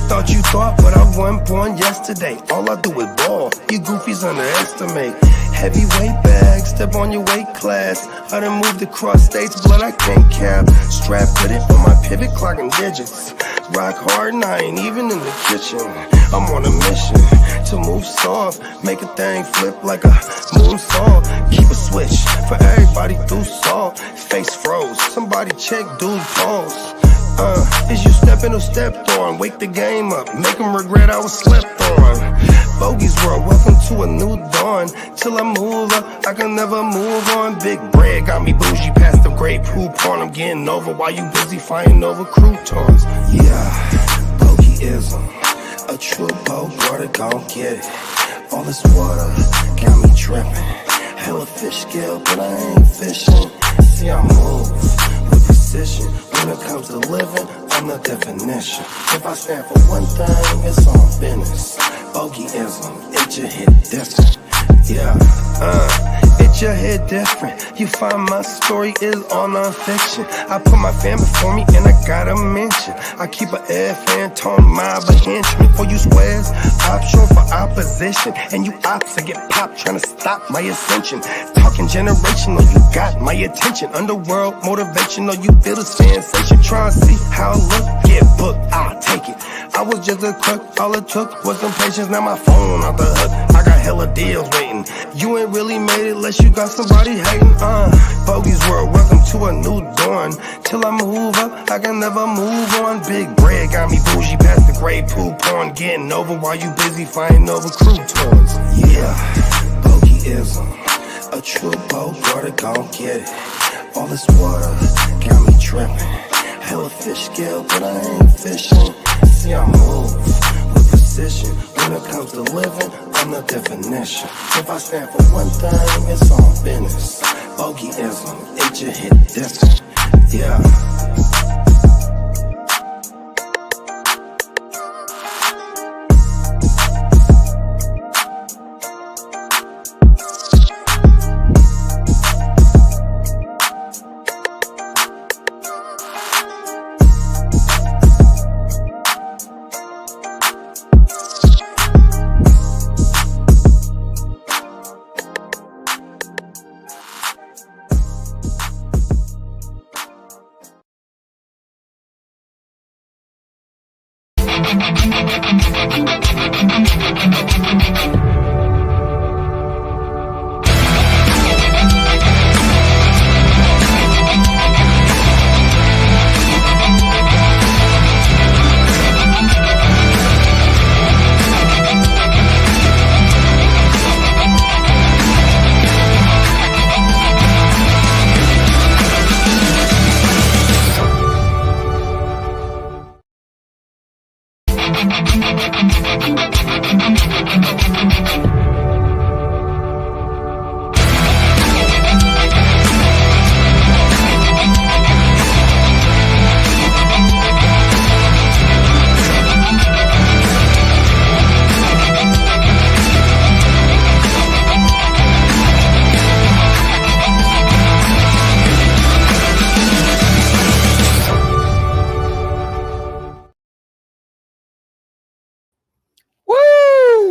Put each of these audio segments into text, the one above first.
thought you thought, but I wasn't born yesterday. All I do is ball, you goofies underestimate. Heavyweight bag, step on your weight class. I done moved across states, blood I can't cap. Strap with it on my pivot, clocking digits. Rock hard and I ain't even in the kitchen. I'm on a mission to move soft, make a thing flip like a moonsault. Keep a switch for everybody through salt. Face froze, somebody check dude pulse. Is you stepping or stepped on? Wake the game up, make them regret I was slept on. Bogey's world, welcome to a new dawn. Till I move up, I can never move on. Big bread got me bougie past the great poop on. I'm getting over while you busy fighting over croutons. Yeah, bogeyism, a true boat, brother, gon' get it. All this water got me tripping. Hella fish scale, but I ain't fishing. See, I move with precision. When it comes to living, I'm the definition. If I stand for one thing, it's on business. Bogeyism, it just hit different. Yeah, it just hit different. You find my story is all non-fiction. I put my fam before me and I gotta mention. I keep an air fan tone mob a henchman. For you squares, option for opposition. And you ops that get popped trying to stop my ascension. Talking generational, you got my attention. Underworld motivational, you feel the sensation. Try and see how I look, get booked, I'll take it. I was just a crook, all it took was some patience. Now my phone off the hook, I got hella deals waiting. You ain't really made it unless you got somebody hating. Bogey's world, welcome to a new dawn. Till I move up, I can never move on. Big bread got me bougie past the gray poop on. Getting over while you busy fighting over croutons. Yeah, bogeyism, a true boat, brother, gon' get it. All this water got me tripping. Hella fish scale, but I ain't fishing. See, I move with precision. When it comes to living, I'm the definition. If I stand for one thing, it's on business. Bogeyism, it just hit different. Yeah.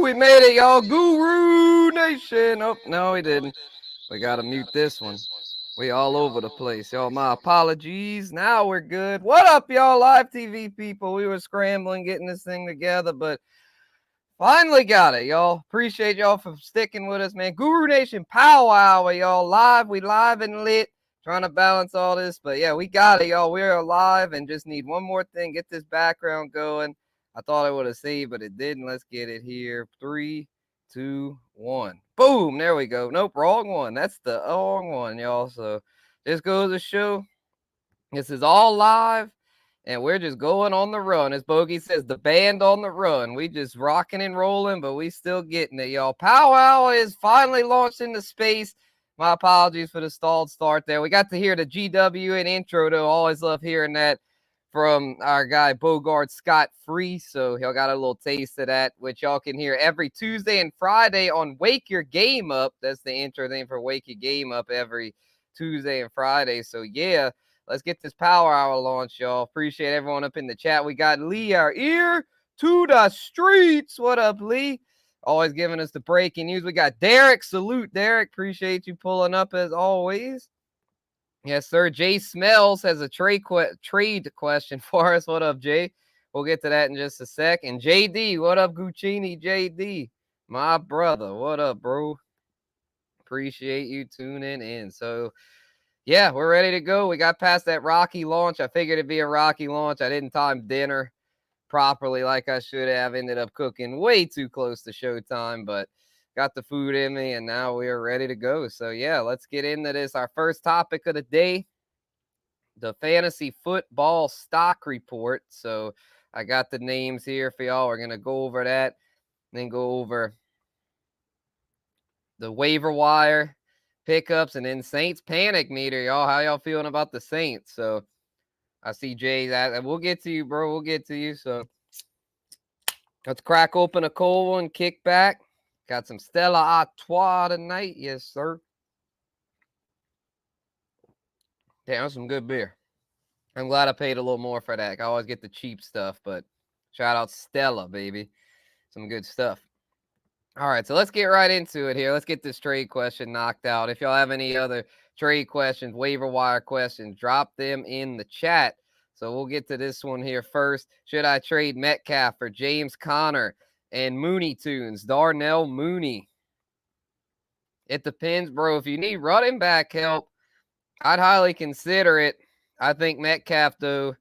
We made it, y'all. Guru Nation. Oh, no, we didn't. We got to mute this one. We all over the place. Y'all, my apologies. Now we're good. What up, y'all? Live TV people. We were scrambling, getting this thing together, but finally got it, y'all. Appreciate y'all for sticking with us, man. Guru Nation powwow, y'all. Live. We live and lit. Trying to balance all this, but yeah, we got it, y'all. We're alive and just need one more thing. Get this background going. I thought I would have saved, but it didn't. Let's get it here. 3, 2, 1. Boom. There we go. Nope, wrong one. That's the wrong one, y'all. So just goes to show this is all live, and we're just going on the run. As Bogey says, the band on the run. We just rocking and rolling, but we still getting it, y'all. Powwow is finally launched into space. My apologies for the stalled start there. We got to hear the GW and intro, though. Always love hearing that from our guy Bogart Scott Free. So y'all got a little taste of that, which y'all can hear every Tuesday and Friday on Wake Your Game Up. That's the intro thing for Wake Your Game Up every Tuesday and Friday. So yeah, let's get this Power Hour launch, y'all. Appreciate everyone up in the chat. We got Lee, our ear to the streets. What up, Lee? Always giving us the breaking news. We got Derek. Salute, Derek. Appreciate you pulling up as always. Yes, sir. Jay Smells has a trade question for us. What up, Jay? We'll get to that in just a sec. And JD, what up, Guccini? JD, my brother. What up, bro? Appreciate you tuning in. So, yeah, we're ready to go. We got past that rocky launch. I figured it'd be a rocky launch. I didn't time dinner properly like I should have. Ended up cooking way too close to showtime, but got the food in me, and now we are ready to go. So, yeah, let's get into this. Our first topic of the day, the fantasy football stock report. So, I got the names here for y'all. We're going to go over that, then go over the waiver wire pickups, and then Saints panic meter, y'all. How y'all feeling about the Saints? So, I see Jay. That we'll get to you, bro. We'll get to you. So, let's crack open a cold one, kick back. Got some Stella Artois tonight. Yes, sir. Damn, that's some good beer. I'm glad I paid a little more for that. I always get the cheap stuff, but shout out Stella, baby. Some good stuff. All right, so let's get right into it here. Let's get this trade question knocked out. If y'all have any other trade questions, waiver wire questions, drop them in the chat. So we'll get to this one here first. Should I trade Metcalf for James Conner and Mooney Tunes? Darnell Mooney. It depends, bro. If you need running back help, I'd highly consider it. I think Metcalf, though,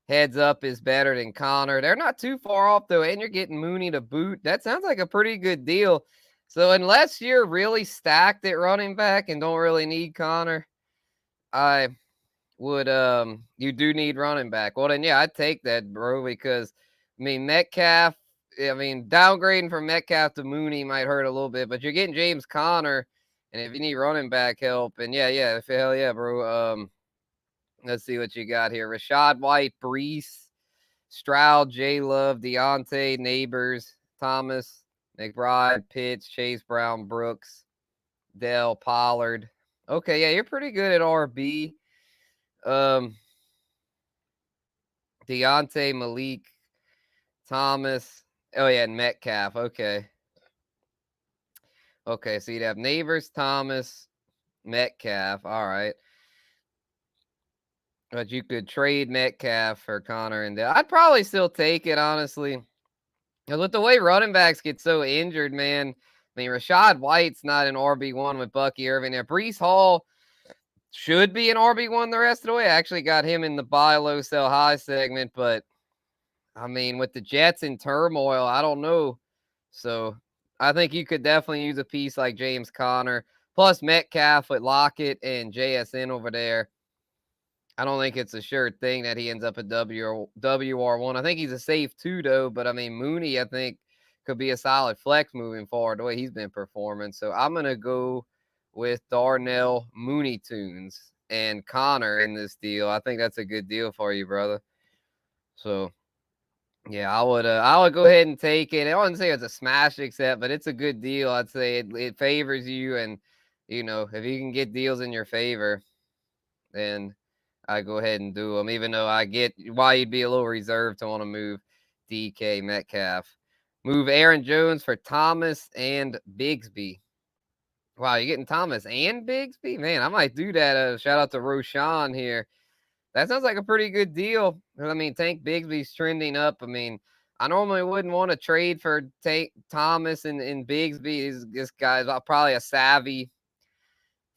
heads up is better than Conner. They're not too far off, though, and you're getting Mooney to boot. That sounds like a pretty good deal. So unless you're really stacked at running back and don't really need Conner, I would you do need running back. Well, then, yeah, I'd take that, bro, because, I mean, Metcalf, downgrading from Metcalf to Mooney might hurt a little bit, but you're getting James Conner, and if you need running back help, and hell yeah, bro, let's see what you got here. Rashad White, Brees, Stroud, J. Love, Deontay, Neighbors, Thomas, McBride, Pitts, Chase Brown, Brooks, Dell, Pollard. Okay, yeah, you're pretty good at RB. Deontay, Malik, Thomas. Oh, yeah, and Metcalf. Okay. Okay, so you'd have Neighbors, Thomas, Metcalf. All right. But you could trade Metcalf for Conner and Dell. I'd probably still take it, honestly. Because with the way running backs get so injured, man. I mean, Rashad White's not an RB1 with Bucky Irving there. Breece Hall should be an RB1 the rest of the way. I actually got him in the buy low, sell high segment. But, I mean, with the Jets in turmoil, I don't know. So, I think you could definitely use a piece like James Conner. Plus, Metcalf with Lockett and JSN over there. I don't think it's a sure thing that he ends up at WR1. I think he's a safe 2, though. But, I mean, Mooney, I think, could be a solid flex moving forward the way he's been performing. So, I'm going to go with Darnell Mooney Tunes and Conner in this deal. I think that's a good deal for you, brother. So, yeah, I would go ahead and take it. I wouldn't say it's a smash accept, but it's a good deal. I'd say it favors you. And, if you can get deals in your favor, then I go ahead and do them, even though I get why you'd be a little reserved to want to move DK Metcalf. Move Aaron Jones for Thomas and Bigsby. Wow, you're getting Thomas and Bigsby? Man, I might do that. Shout out to Roshan here. That sounds like a pretty good deal. I mean, Tank Bigsby's trending up. I mean, I normally wouldn't want to trade for Thomas and Bigsby. This guy's probably a savvy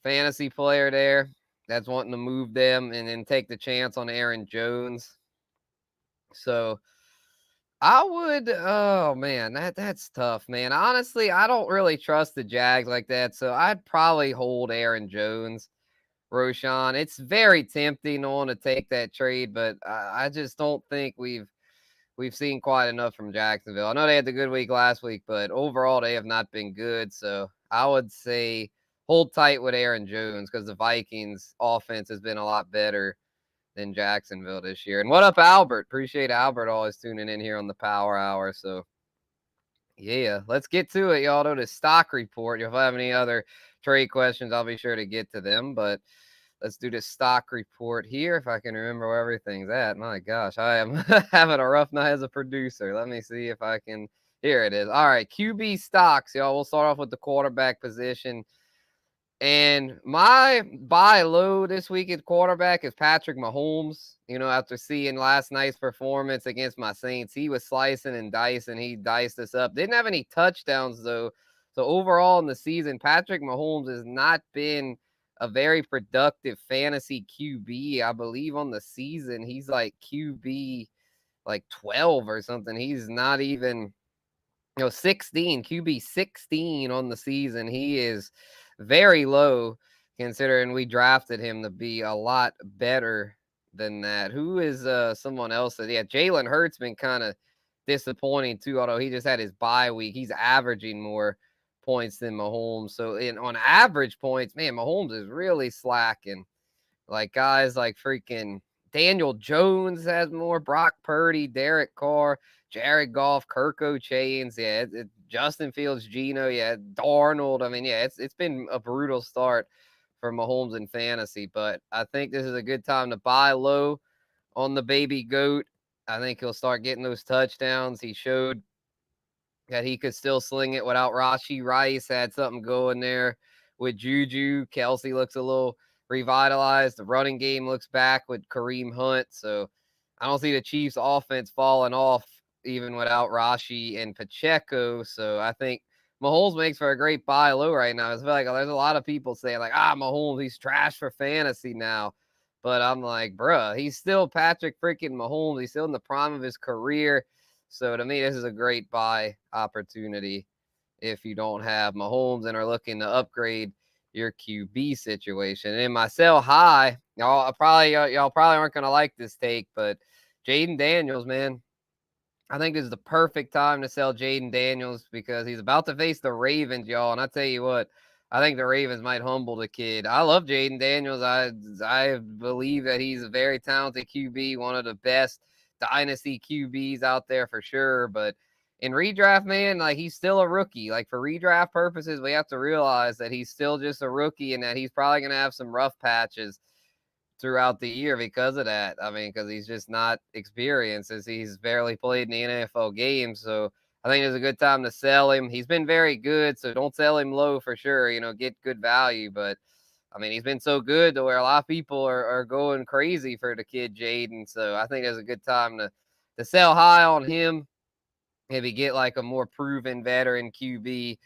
fantasy player there that's wanting to move them and then take the chance on Aaron Jones. So I would, oh man, that's tough, man. Honestly, I don't really trust the Jags like that. So I'd probably hold Aaron Jones, Roshan. It's very tempting to want to take that trade, but I just don't think we've seen quite enough from Jacksonville. I know they had the good week last week, but overall they have not been good. So I would say hold tight with Aaron Jones because the Vikings offense has been a lot better than Jacksonville this year. And what up, Albert? Appreciate Albert always tuning in here on the Power Hour. So, yeah, let's get to it, y'all. To the stock report. If I have any other trade questions, I'll be sure to get to them. But let's do this stock report here if I can remember where everything's at. My gosh, I am having a rough night as a producer. Let me see if I can. Here it is. All right, QB stocks, y'all. We'll start off with the quarterback position. And my buy low this week at quarterback is Patrick Mahomes. After seeing last night's performance against my Saints, he was slicing and dicing. He diced us up. Didn't have any touchdowns, though. So overall in the season, Patrick Mahomes has not been a very productive fantasy QB. I believe on the season, he's like QB like 12 or something. He's not even 16, QB 16 on the season. He is very low considering we drafted him to be a lot better than that. Who is someone else that, Jalen Hurts been kind of disappointing too, although he just had his bye week. He's averaging more points than Mahomes. So on average points, man, Mahomes is really slacking. Like guys like freaking Daniel Jones has more, Brock Purdy, Derek Carr, Jared Goff, Kirko Chains, Justin Fields, Geno, Darnold. I mean, it's been a brutal start for Mahomes in fantasy, but I think this is a good time to buy low on the baby goat. I think he'll start getting those touchdowns. He showed that he could still sling it without Rashee Rice, had something going there with Juju. Kelsey looks a little revitalized. The running game looks back with Kareem Hunt. So I don't see the Chiefs offense falling off even without Rashee and Pacheco. So I think Mahomes makes for a great buy low right now. I feel like there's a lot of people saying like, Mahomes, he's trash for fantasy now. But I'm like, bruh, he's still Patrick freaking Mahomes. He's still in the prime of his career. So to me, this is a great buy opportunity if you don't have Mahomes and are looking to upgrade your QB situation. And in my sell high, y'all probably aren't going to like this take, but Jaden Daniels, man, I think this is the perfect time to sell Jaden Daniels because he's about to face the Ravens, y'all. And I tell you what, I think the Ravens might humble the kid. I love Jaden Daniels. I believe that he's a very talented QB, one of the best dynasty QBs out there for sure. But in redraft, man, like he's still a rookie. Like for redraft purposes, we have to realize that he's still just a rookie and that he's probably going to have some rough patches throughout the year because of that. I mean, because he's just not experienced as he's barely played in the NFL game. So I think it's a good time to sell him. He's been very good, so don't sell him low for sure. Get good value. But I mean, he's been so good to where a lot of people are going crazy for the kid Jaden. So I think it's a good time to sell high on him. Maybe get like a more proven veteran QB.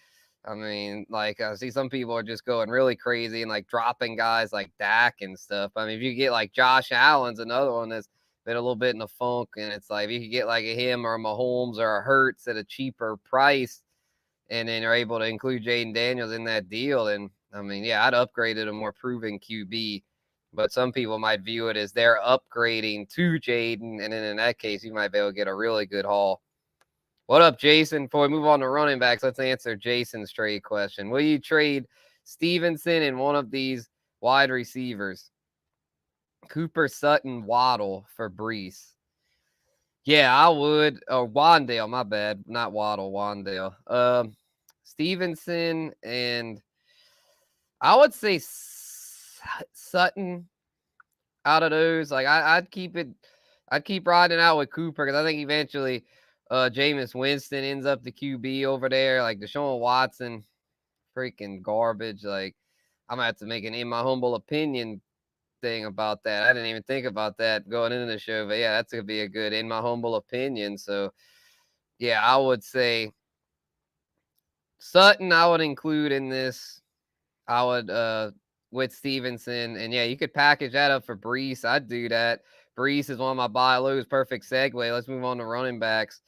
I mean, like I see some people are just going really crazy and like dropping guys like Dak and stuff. I mean, if you get like Josh Allen's another one that's been a little bit in the funk, and it's like if you could get like a him or a Mahomes or a Hurts at a cheaper price, and then you're able to include Jaden Daniels in that deal, and I mean, I'd upgrade it a more proven QB. But some people might view it as they're upgrading to Jaden, and then in that case, you might be able to get a really good haul. What up, Jason? Before we move on to running backs, let's answer Jason's trade question. Will you trade Stevenson and one of these wide receivers? Cooper, Sutton, Waddle for Brees. Yeah, I would. Or Wandale, my bad. Not Waddle, Wandale. Stevenson and I would say Sutton out of those. Like I'd keep riding out with Cooper because I think eventually Jameis Winston ends up the QB over there. Like Deshaun Watson, freaking garbage. Like I'm gonna have to make an in my humble opinion thing about that. I didn't even think about that going into the show, but that's gonna be a good in my humble opinion. So I would say Sutton I would include in this. I would with Stevenson, and you could package that up for Brees. I'd do that. Brees is one of my buy lows. Perfect segue. Let's move on to running backs.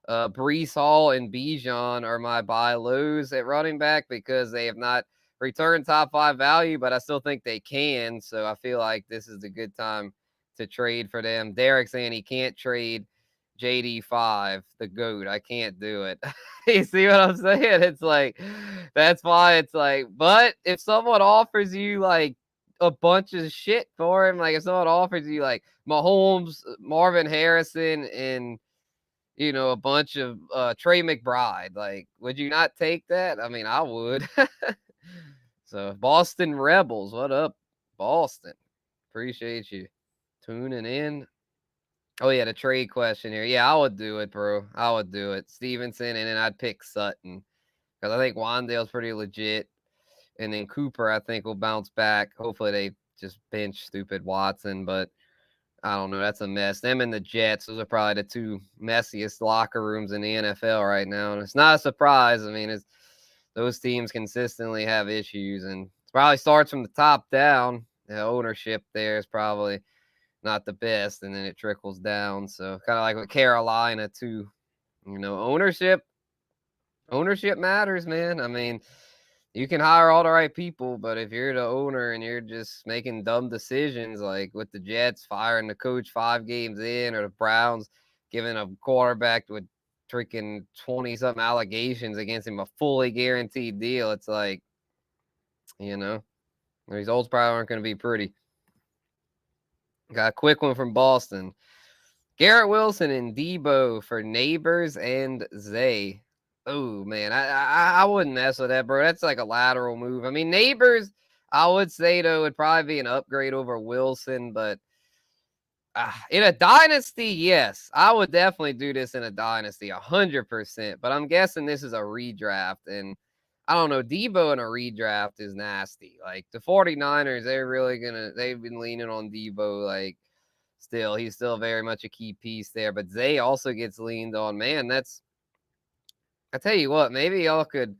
Brees Hall and Bijan are my buy lows at running back because they have not returned top 5 value, but I still think they can. So I feel like this is a good time to trade for them. Derek saying he can't trade JD5, the GOAT. I can't do it. You see what I'm saying? It's like, that's why it's like, but if someone offers you like a bunch of shit for him, like if someone offers you like Mahomes, Marvin Harrison, and a bunch of Trey McBride, like, would you not take that? I mean, I would. So Boston Rebels, what up? Boston. Appreciate you tuning in. Oh, yeah, the trade question here. Yeah, I would do it, bro. I would do it. Stevenson, and then I'd pick Sutton because I think Wandale's pretty legit. And then Cooper, I think, will bounce back. Hopefully, they just bench stupid Watson, but I don't know. That's a mess. Them and the Jets, those are probably the two messiest locker rooms in the NFL right now. And it's not a surprise. I mean, those teams consistently have issues, and it probably starts from the top down. The ownership there is probably not the best, and then it trickles down. So kind of like with Carolina too. Ownership matters, man. I mean, you can hire all the right people, but if you're the owner and you're just making dumb decisions, like with the Jets firing the coach 5 games in, or the Browns giving a quarterback with freaking 20-something allegations against him a fully guaranteed deal, it's like, the results probably aren't going to be pretty. Got a quick one from Boston. Garrett Wilson and Debo for Neighbors and Zay. Oh, man, I wouldn't mess with that, bro. That's like a lateral move. I mean, Neighbors, I would say, though, would probably be an upgrade over Wilson, but in a dynasty, yes. I would definitely do this in a dynasty, 100%, but I'm guessing this is a redraft, and I don't know, Debo in a redraft is nasty. Like, the 49ers, they've been leaning on Debo, like, still. He's still very much a key piece there, but Zay also gets leaned on. Man, I tell you what, maybe y'all could.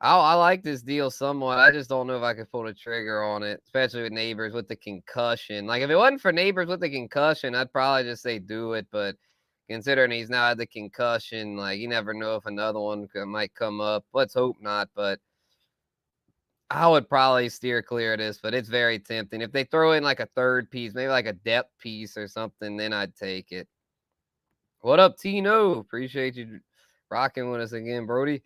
I like this deal somewhat. I just don't know if I could pull the trigger on it, especially with Neighbors with the concussion. Like, if it wasn't for Neighbors with the concussion, I'd probably just say do it. But considering he's now had the concussion, like, you never know if another one might come up. Let's hope not. But I would probably steer clear of this, but it's very tempting. If they throw in like a third piece, maybe like a depth piece or something, then I'd take it. What up, Tino? Appreciate you rocking with us again, Brody.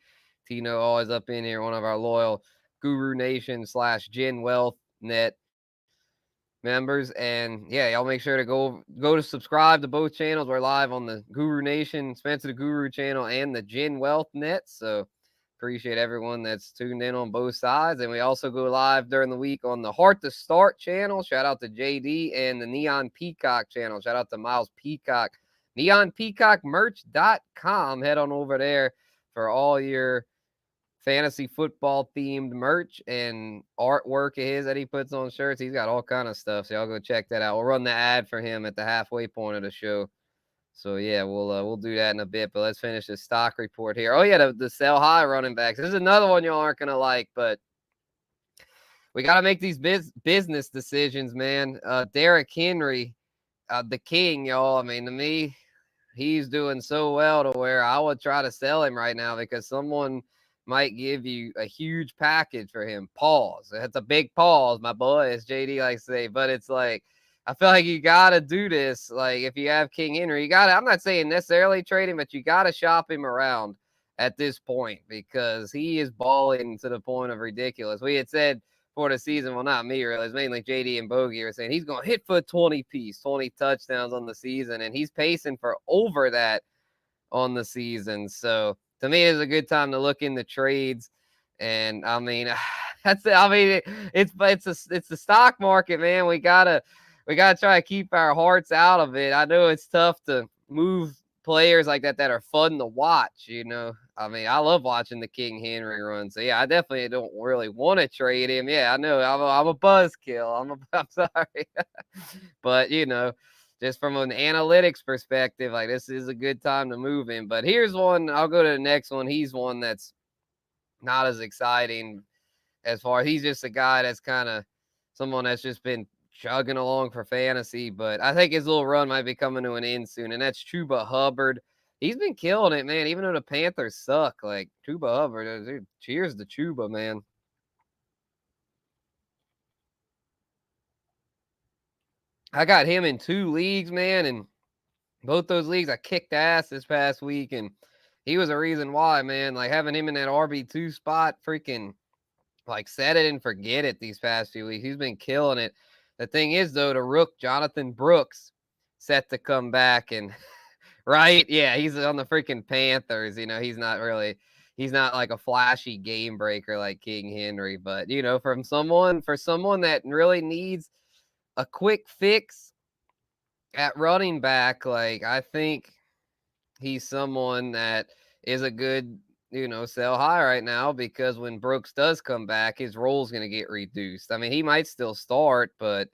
Tino always up in here, one of our loyal Guru Nation / Gen Wealth Net members. And yeah, y'all make sure to go to subscribe to both channels. We're live on the Guru Nation, Spencer the Guru channel, and the Gen Wealth Net. So appreciate everyone that's tuned in on both sides. And we also go live during the week on the Heart to Start channel. Shout out to JD, and the Neon Peacock channel. Shout out to Miles Peacock. NeonPeacockMerch.com. Head on over there for all your fantasy football themed merch and artwork of his that he puts on shirts. He's got all kind of stuff, so y'all go check that out. We'll run the ad for him at the halfway point of the show. So yeah, we'll do that in a bit. But let's finish this stock report here. Oh yeah, the sell high running backs. This is another one y'all aren't gonna like, but we got to make these business decisions, man. Derek Henry, the king, y'all. I mean, to me, he's doing so well to where I would try to sell him right now because someone might give you a huge package for him. Pause. It's a big pause, my boy, as JD likes to say. But it's like, I feel like you got to do this. Like, if you have King Henry, you got to, I'm not saying necessarily trade him, but you got to shop him around at this point because he is balling to the point of ridiculous. We had said for the season, well, not me really, it's mainly JD and Bogey were saying he's going to hit for a 20 touchdowns on the season, and he's pacing for over that on the season. So to me, it's a good time to look in the trades. And I mean, it's the stock market, man. We gotta try to keep our hearts out of it. I know it's tough to move players like that are fun to watch, I mean, I love watching the King Henry run. So yeah, I definitely don't really want to trade him. Yeah, I know I'm a buzzkill. I'm sorry, but just from an analytics perspective, like, this is a good time to move him. But here's one. I'll go to the next one. He's one that's not as exciting as far as he's just a guy that's kind of someone that's just been chugging along for fantasy. But I think his little run might be coming to an end soon, and that's Chuba Hubbard. He's been killing it, man, even though the Panthers suck. Like, Chuba Hubbard, dude, cheers to Chuba, man. I got him in 2 leagues, man, and both those leagues I kicked ass this past week, and he was a reason why, man. Like, having him in that RB2 spot, freaking, like, set it and forget it these past few weeks. He's been killing it. The thing is, though, the rook, Jonathan Brooks, set to come back, and right? Yeah, he's on the freaking Panthers. He's not really he's not like a flashy game breaker like King Henry, but you know, for someone that really needs a quick fix at running back, like I think he's someone that is a good, you know, sell high right now, because when Brooks does come back, his role's going to get reduced. I mean, he might still start, but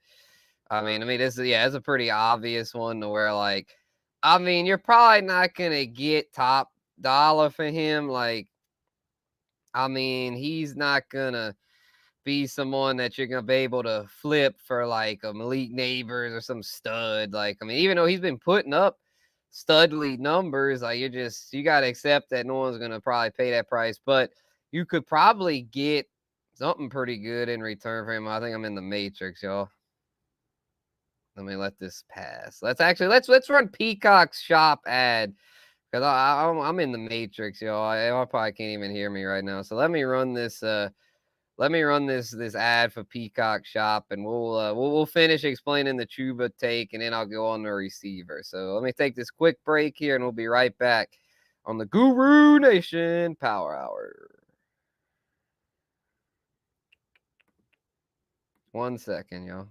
this is, yeah, it's a pretty obvious one to where, like, I mean, you're probably not going to get top dollar for him. Like, I mean, he's not going to be someone that you're going to be able to flip for like a Malik Neighbors or some stud. Like, I mean, even though he's been putting up studly numbers, like you got to accept that no one's going to probably pay that price, but you could probably get something pretty good in return for him. I think I'm in the matrix, y'all. Let me let this pass. Let's run Peacock's shop ad, because I'm in the matrix, y'all. I probably can't even hear me right now. So let me run this. Let me run this ad for Peacock Shop, and we'll finish explaining the Chuba take, and then I'll go on the receiver. So let me take this quick break here, and we'll be right back on the Guru Nation Power Hour. 1 second, y'all.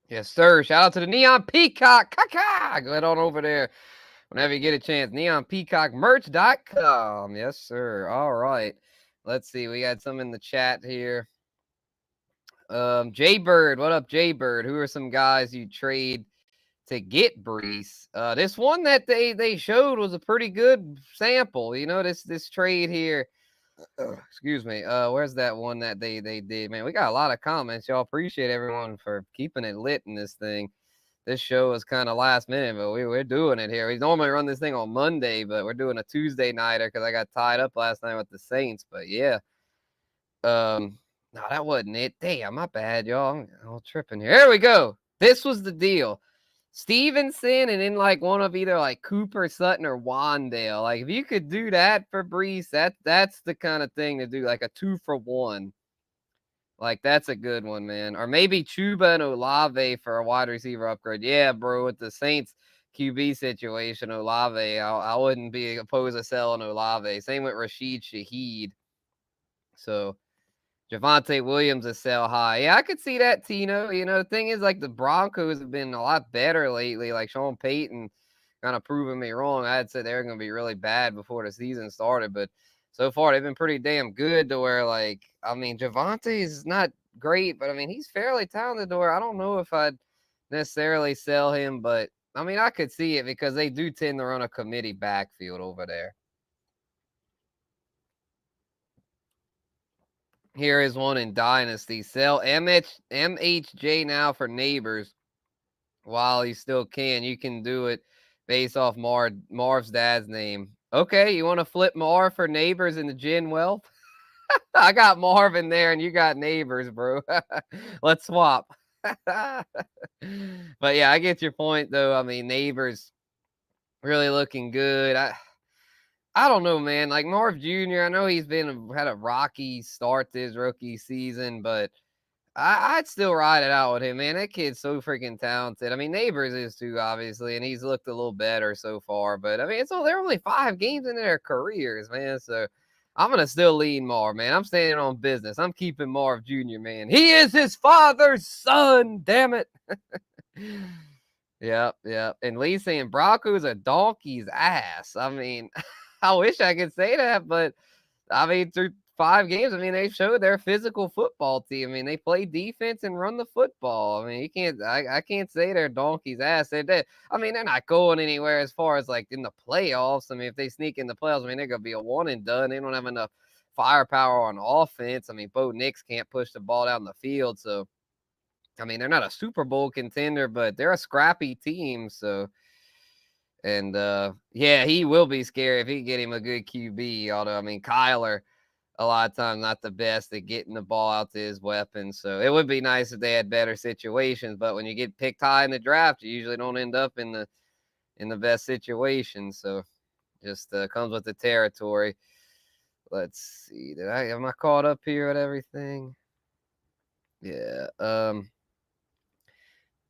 Yes, sir. Shout out to the Neon Peacock. Kaka! Go head on over there whenever you get a chance. NeonPeacockMerch.com. Yes, sir. All right. Let's see. We got some in the chat here. Jaybird. What up, Jaybird? Who are some guys you trade to get Brees? This one that they showed was a pretty good sample. You know, this trade here. Excuse me. Where's that one that they did? Man, we got a lot of comments. Y'all, appreciate everyone for keeping it lit in this thing. This show is kind of last minute, but we're doing it here. We normally run this thing on Monday, but we're doing a Tuesday nighter because I got tied up last night with the Saints. But yeah, no, that wasn't it. Damn, my bad, y'all. I'm all tripping here. There we go. This was the deal. Stevenson and then like one of either like Cooper, Sutton, or Wandale. Like if you could do that for Brees, that's the kind of thing to do, like a 2-for-1. Like that's a good one, man. Or maybe Chuba and Olave for a wide receiver upgrade. Yeah, bro, with the Saints QB situation, Olave, I wouldn't be opposed to selling Olave. Same with Rashid Shaheed. So Javonte Williams is sell high. Yeah, I could see that, Tino. You know, the thing is, like, the Broncos have been a lot better lately. Like, Sean Payton kind of proving me wrong. I had said they were going to be really bad before the season started, but so far they've been pretty damn good to where, like, I mean, Javonte is not great, but, I mean, he's fairly talented to where I don't know if I'd necessarily sell him, but, I mean, I could see it because they do tend to run a committee backfield over there. Here is one in Dynasty. Sell MHJ now for Neighbors while you still can. You can do it based off Marv's dad's name. Okay, you want to flip Marv for Neighbors in the Gen Wealth? I got Marv in there and you got Neighbors, bro. Let's swap. But yeah, I get your point, though. I mean, Neighbors really looking good. I don't know, man. Like Marv Jr., I know he's had a rocky start this rookie season, but I'd still ride it out with him, man. That kid's so freaking talented. I mean, Neighbors is too, obviously, and he's looked a little better so far. But I mean, they're only 5 games into their careers, man. So I'm gonna still lean Marv, man. I'm standing on business. I'm keeping Marv Jr., man. He is his father's son. Damn it. Yep. And Lee saying Broncos a donkey's ass. I mean. I wish I could say that, but I mean, through 5 games, I mean, they showed they're a physical football team. I mean, they play defense and run the football. I mean, I can't say they're donkey's ass. I mean, they're not going anywhere as far as like in the playoffs. I mean, if they sneak in the playoffs, I mean, they're gonna be a one and done. They don't have enough firepower on offense. I mean, Bo Nix can't push the ball down the field, so I mean, they're not a Super Bowl contender, but they're a scrappy team. So, and yeah, he will be scary if he can get him a good QB. Although, I mean, Kyler, a lot of times not the best at getting the ball out to his weapon. So it would be nice if they had better situations. But when you get picked high in the draft, you usually don't end up in the best situation. So just comes with the territory. Let's see. Am I caught up here with everything? Yeah.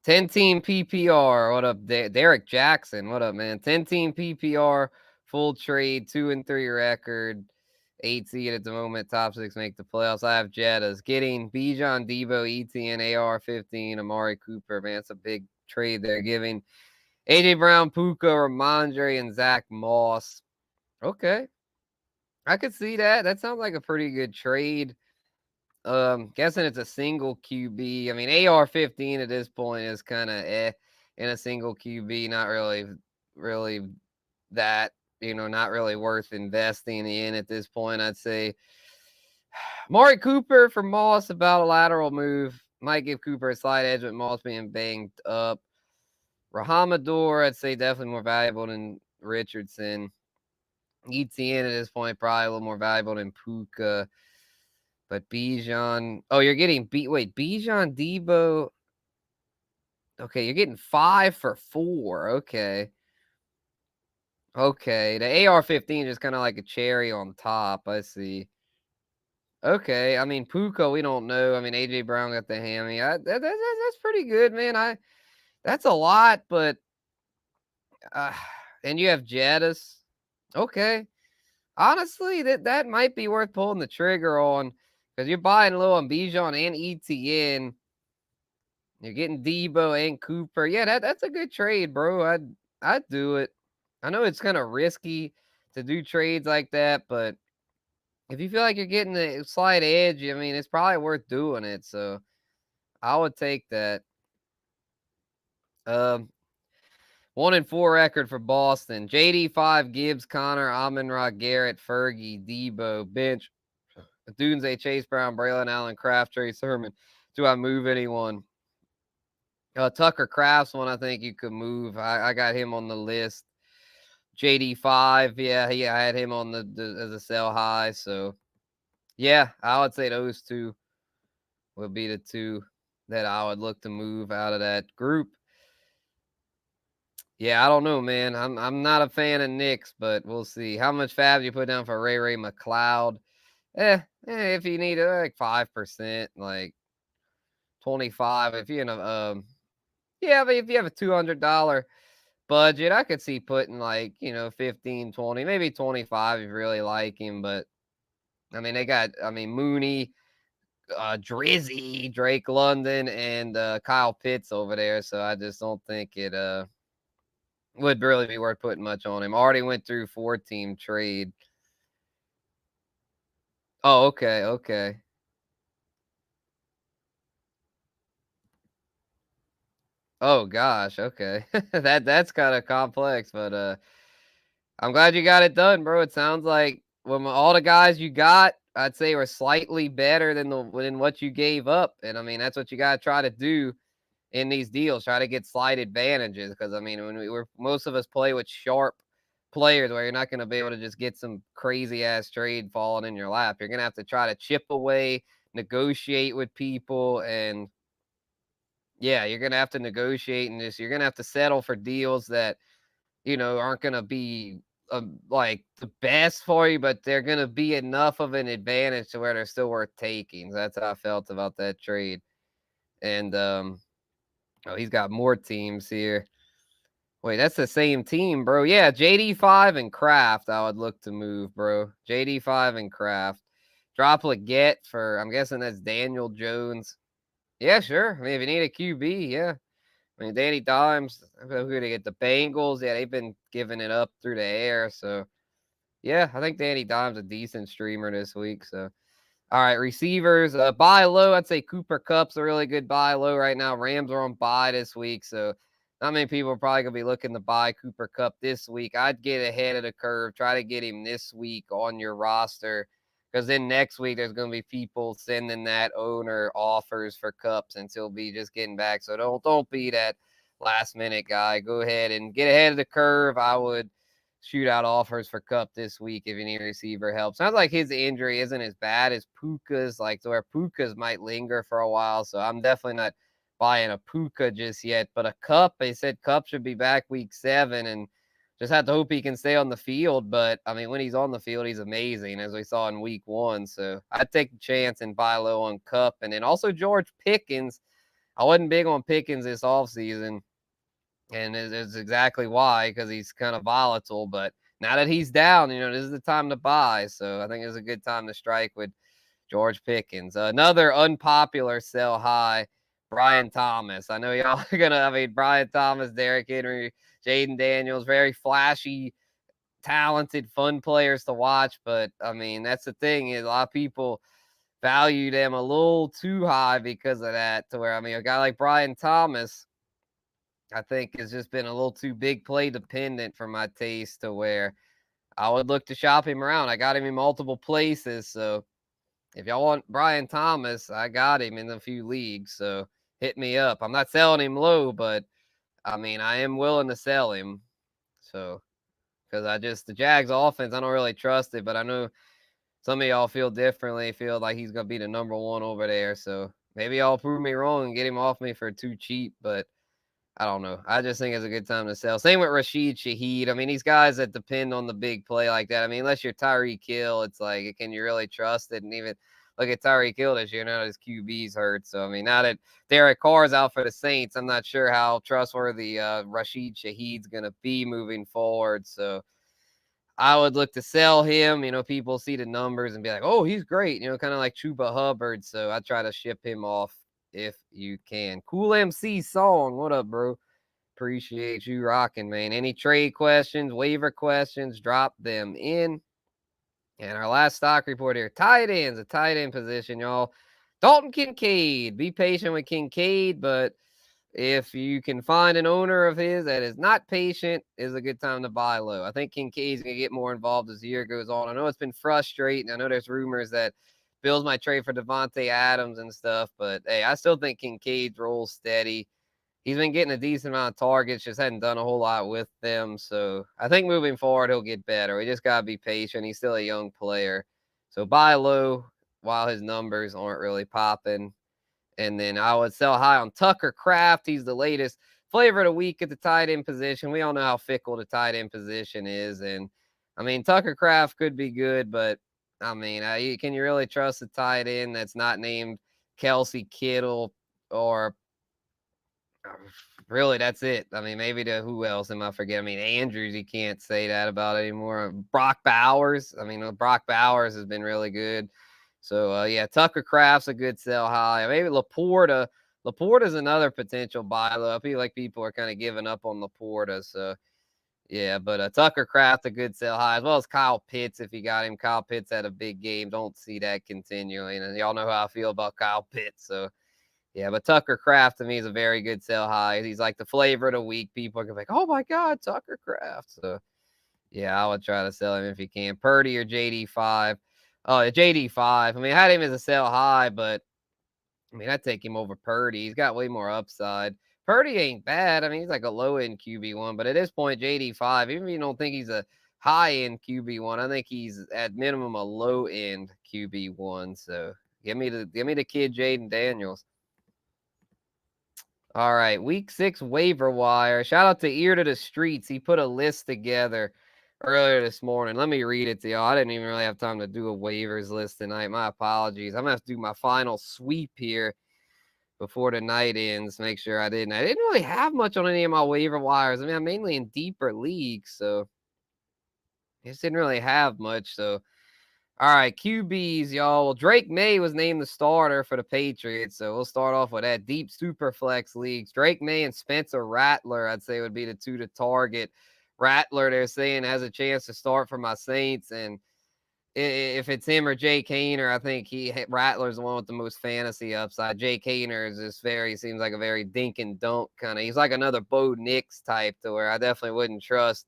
10-team PPR. What up, Derek Jackson? What up, man? 10-team PPR, full trade, 2-3 record, 8 seed at the moment. Top 6 make the playoffs. I have Jettas getting Bijan, Debo, ETN, AR-15, Amari Cooper. Man, it's a big trade they're giving. AJ Brown, Puka, Ramondre, and Zach Moss. Okay, I could see that. That sounds like a pretty good trade. Guessing it's a single QB. I mean, AR-15 at this point is kind of in a single QB. Not really that, not really worth investing in at this point, I'd say. Amari Cooper for Moss, about a lateral move. Might give Cooper a slight edge with Moss being banged up. Rahamador, I'd say definitely more valuable than Richardson. ETN at this point, probably a little more valuable than Puka. But Bijan, you're getting Bijan, Debo. Okay, you're getting 5 for 4. Okay. The AR-15 is kind of like a cherry on top. I see. Okay, I mean Puka, we don't know. I mean AJ Brown got the hammy. That's pretty good, man. That's a lot, but and you have Jettis. Okay, honestly, that might be worth pulling the trigger on because you're buying low on Bijan and ETN. You're getting Debo and Cooper. Yeah, that's a good trade, bro. I'd do it. I know it's kind of risky to do trades like that, but if you feel like you're getting the slight edge, I mean, it's probably worth doing it. So I would take that. 1-4 record for Boston. JD5, Gibbs, Connor, Amon-Ra, Garrett, Fergie, Debo, bench. Dunze, Chase Brown, Braylon Allen, Kraft, Trey Sermon. Do I move anyone? Tucker Kraft's one I think you could move. I got him on the list. JD5, yeah, I had him on the as a sell high. So, yeah, I would say those two would be the two that I would look to move out of that group. Yeah, I don't know, man. I'm not a fan of Knicks, but we'll see. How much fab you put down for Ray McLeod? If you need like 5%, like 25. If you but if you have a $200 budget, I could see putting like 15, 20, maybe 25 if you really like him. But I mean, they got Mooney, Drizzy, Drake London, and Kyle Pitts over there. So I just don't think it would really be worth putting much on him. Already went through 4-team trade. Oh, okay. Oh gosh, okay. That's kind of complex, but I'm glad you got it done, bro. It sounds like all the guys you got, I'd say were slightly better than what you gave up. And I mean, that's what you got to try to do in these deals, try to get slight advantages. Because I mean, most of us play with sharp players where you're not going to be able to just get some crazy ass trade falling in your lap. You're going to have to try to chip away, negotiate with people, and yeah, you're going to have to negotiate and you're going to have to settle for deals that aren't going to be like the best for you, but they're going to be enough of an advantage to where they're still worth taking. That's how I felt about that trade. And he's got more teams here. Wait, that's the same team, bro. Yeah, JD5 and Kraft, I would look to move, bro. JD5 and Kraft. Drop Leggett for, I'm guessing that's Daniel Jones. Yeah, sure. I mean, if you need a QB, yeah. I mean, Danny Dimes, who did they get? The Bengals. Yeah, they've been giving it up through the air. So, Yeah, I think Danny Dimes a decent streamer this week. So, all right, receivers, buy low. I'd say Cooper Kupp's a really good buy low right now. Rams are on buy this week, so not many people are probably gonna be looking to buy Cooper Kupp this week. I'd get ahead of the curve, try to get him this week on your roster, because then next week there's gonna be people sending that owner offers for Kupp since he'll be just getting back. So don't be that last minute guy. Go ahead and get ahead of the curve. I would shootout offers for Kupp this week if any receiver helps. Sounds like his injury isn't as bad as Puka's, like to where Puka's might linger for a while. So I'm definitely not buying a Puka just yet. But a Kupp, they said Kupp should be back week 7 and just have to hope he can stay on the field. But I mean, when he's on the field, he's amazing, as we saw in week 1. So I'd take a chance and buy low on Kupp. And then also George Pickens. I wasn't big on Pickens this offseason. And it's exactly why, because he's kind of volatile. But now that he's down, this is the time to buy. So I think it's a good time to strike with George Pickens. Another unpopular sell high, Brian Thomas. I know y'all are Brian Thomas, Derek Henry, Jaden Daniels, very flashy, talented, fun players to watch. But I mean, that's the thing, is a lot of people value them a little too high because of that, to where, I mean, a guy like Brian Thomas, I think, has just been a little too big play dependent for my taste, to where I would look to shop him around. I got him in multiple places. So if y'all want Brian Thomas, I got him in a few leagues. So hit me up. I'm not selling him low, but I mean, I am willing to sell him. So, because the Jags offense, I don't really trust it, but I know some of y'all feel differently, feel like he's going to be the number 1 over there. So maybe y'all prove me wrong and get him off me for too cheap, but I don't know. I just think it's a good time to sell. Same with Rashid Shaheed. I mean, these guys that depend on the big play like that. I mean, unless you're Tyreek Hill, it's like, can you really trust it? And even look at Tyreek Hill this year, now his QB's hurt. So, I mean, now that Derek Carr is out for the Saints, I'm not sure how trustworthy Rashid Shaheed's going to be moving forward. So, I would look to sell him. People see the numbers and be like, oh, he's great. Kind of like Chuba Hubbard. So, I try to ship him off if you can. Cool MC Song, what up, bro? Appreciate you rocking, man. Any trade questions, waiver questions, drop them in. And our last stock report here, tight ends, a tight end position, y'all. Dalton Kincaid. Be patient with Kincaid, but if you can find an owner of his that is not patient, is a good time to buy low. I think Kincaid's going to get more involved as the year goes on. I know it's been frustrating. I know there's rumors that Bills might trade for Devontae Adams and stuff, but hey, I still think Kincaid rolls steady. He's been getting a decent amount of targets, just hadn't done a whole lot with them. So I think moving forward, he'll get better. We just got to be patient. He's still a young player. So buy low while his numbers aren't really popping. And then I would sell high on Tucker Kraft. He's the latest flavor of the week at the tight end position. We all know how fickle the tight end position is. And I mean, Tucker Kraft could be good, but I mean, can you really trust a tight end that's not named Kelsey Kittle? Or really, that's it. I mean, maybe who else am I forgetting? I mean, Andrews, you can't say that about anymore. Brock Bowers. I mean, Brock Bowers has been really good. So, yeah, Tucker Kraft's a good sell high. Maybe Laporta. Laporta's another potential buy low. I feel like people are kind of giving up on Laporta. So, yeah, but Tucker Kraft, a good sell high, as well as Kyle Pitts if you got him. Kyle Pitts had a big game. Don't see that continuing. And y'all know how I feel about Kyle Pitts. So, yeah, but Tucker Kraft to me is a very good sell high. He's like the flavor of the week. People are going to be like, oh, my God, Tucker Kraft. So, yeah, I would try to sell him if you can. Purdy or JD5. Oh, JD5. I mean, I had him as a sell high, but I mean, I'd take him over Purdy. He's got way more upside. Purdy ain't bad. I mean, he's like a low-end QB1, but at this point, JD5, even if you don't think he's a high-end QB1, I think he's at minimum a low-end QB1. So give me the kid Jaden Daniels. All right, week 6 waiver wire. Shout out to Ear to the Streets. He put a list together earlier this morning. Let me read it to y'all. I didn't even really have time to do a waivers list tonight. My apologies. I'm going to have to do my final sweep here before the night ends. Make sure I didn't really have much on any of my waiver wires. I mean, I'm mainly in deeper leagues, so I just didn't really have much. So, all right, QBs, y'all. Well, Drake May was named the starter for the Patriots, so we'll start off with that. Deep super flex leagues. Drake May and Spencer Rattler, I'd say, would be the two to target. Rattler, they're saying, has a chance to start for my Saints. And if it's him or Jay Kaner, I think Rattler's the one with the most fantasy upside. Jay Kaner is just seems like a very dink and dunk kind of. He's like another Bo Nix type, to where I definitely wouldn't trust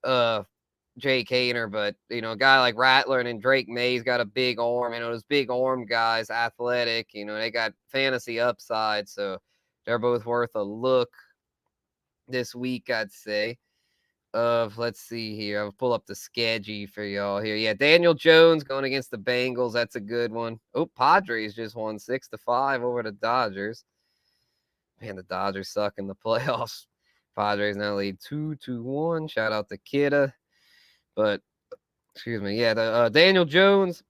Jay Kaner, but a guy like Rattler and then Drake May's got a big arm. Those big arm guys, athletic. They got fantasy upside, so they're both worth a look this week, I'd say. Let's see here. I'll pull up the schedule for y'all here. Yeah, Daniel Jones going against the Bengals. That's a good one. Oh, Padres just won 6-5 over the Dodgers. Man, the Dodgers suck in the playoffs. Padres now lead 2-1. Shout out to Kidda. But excuse me. Yeah, the Daniel Jones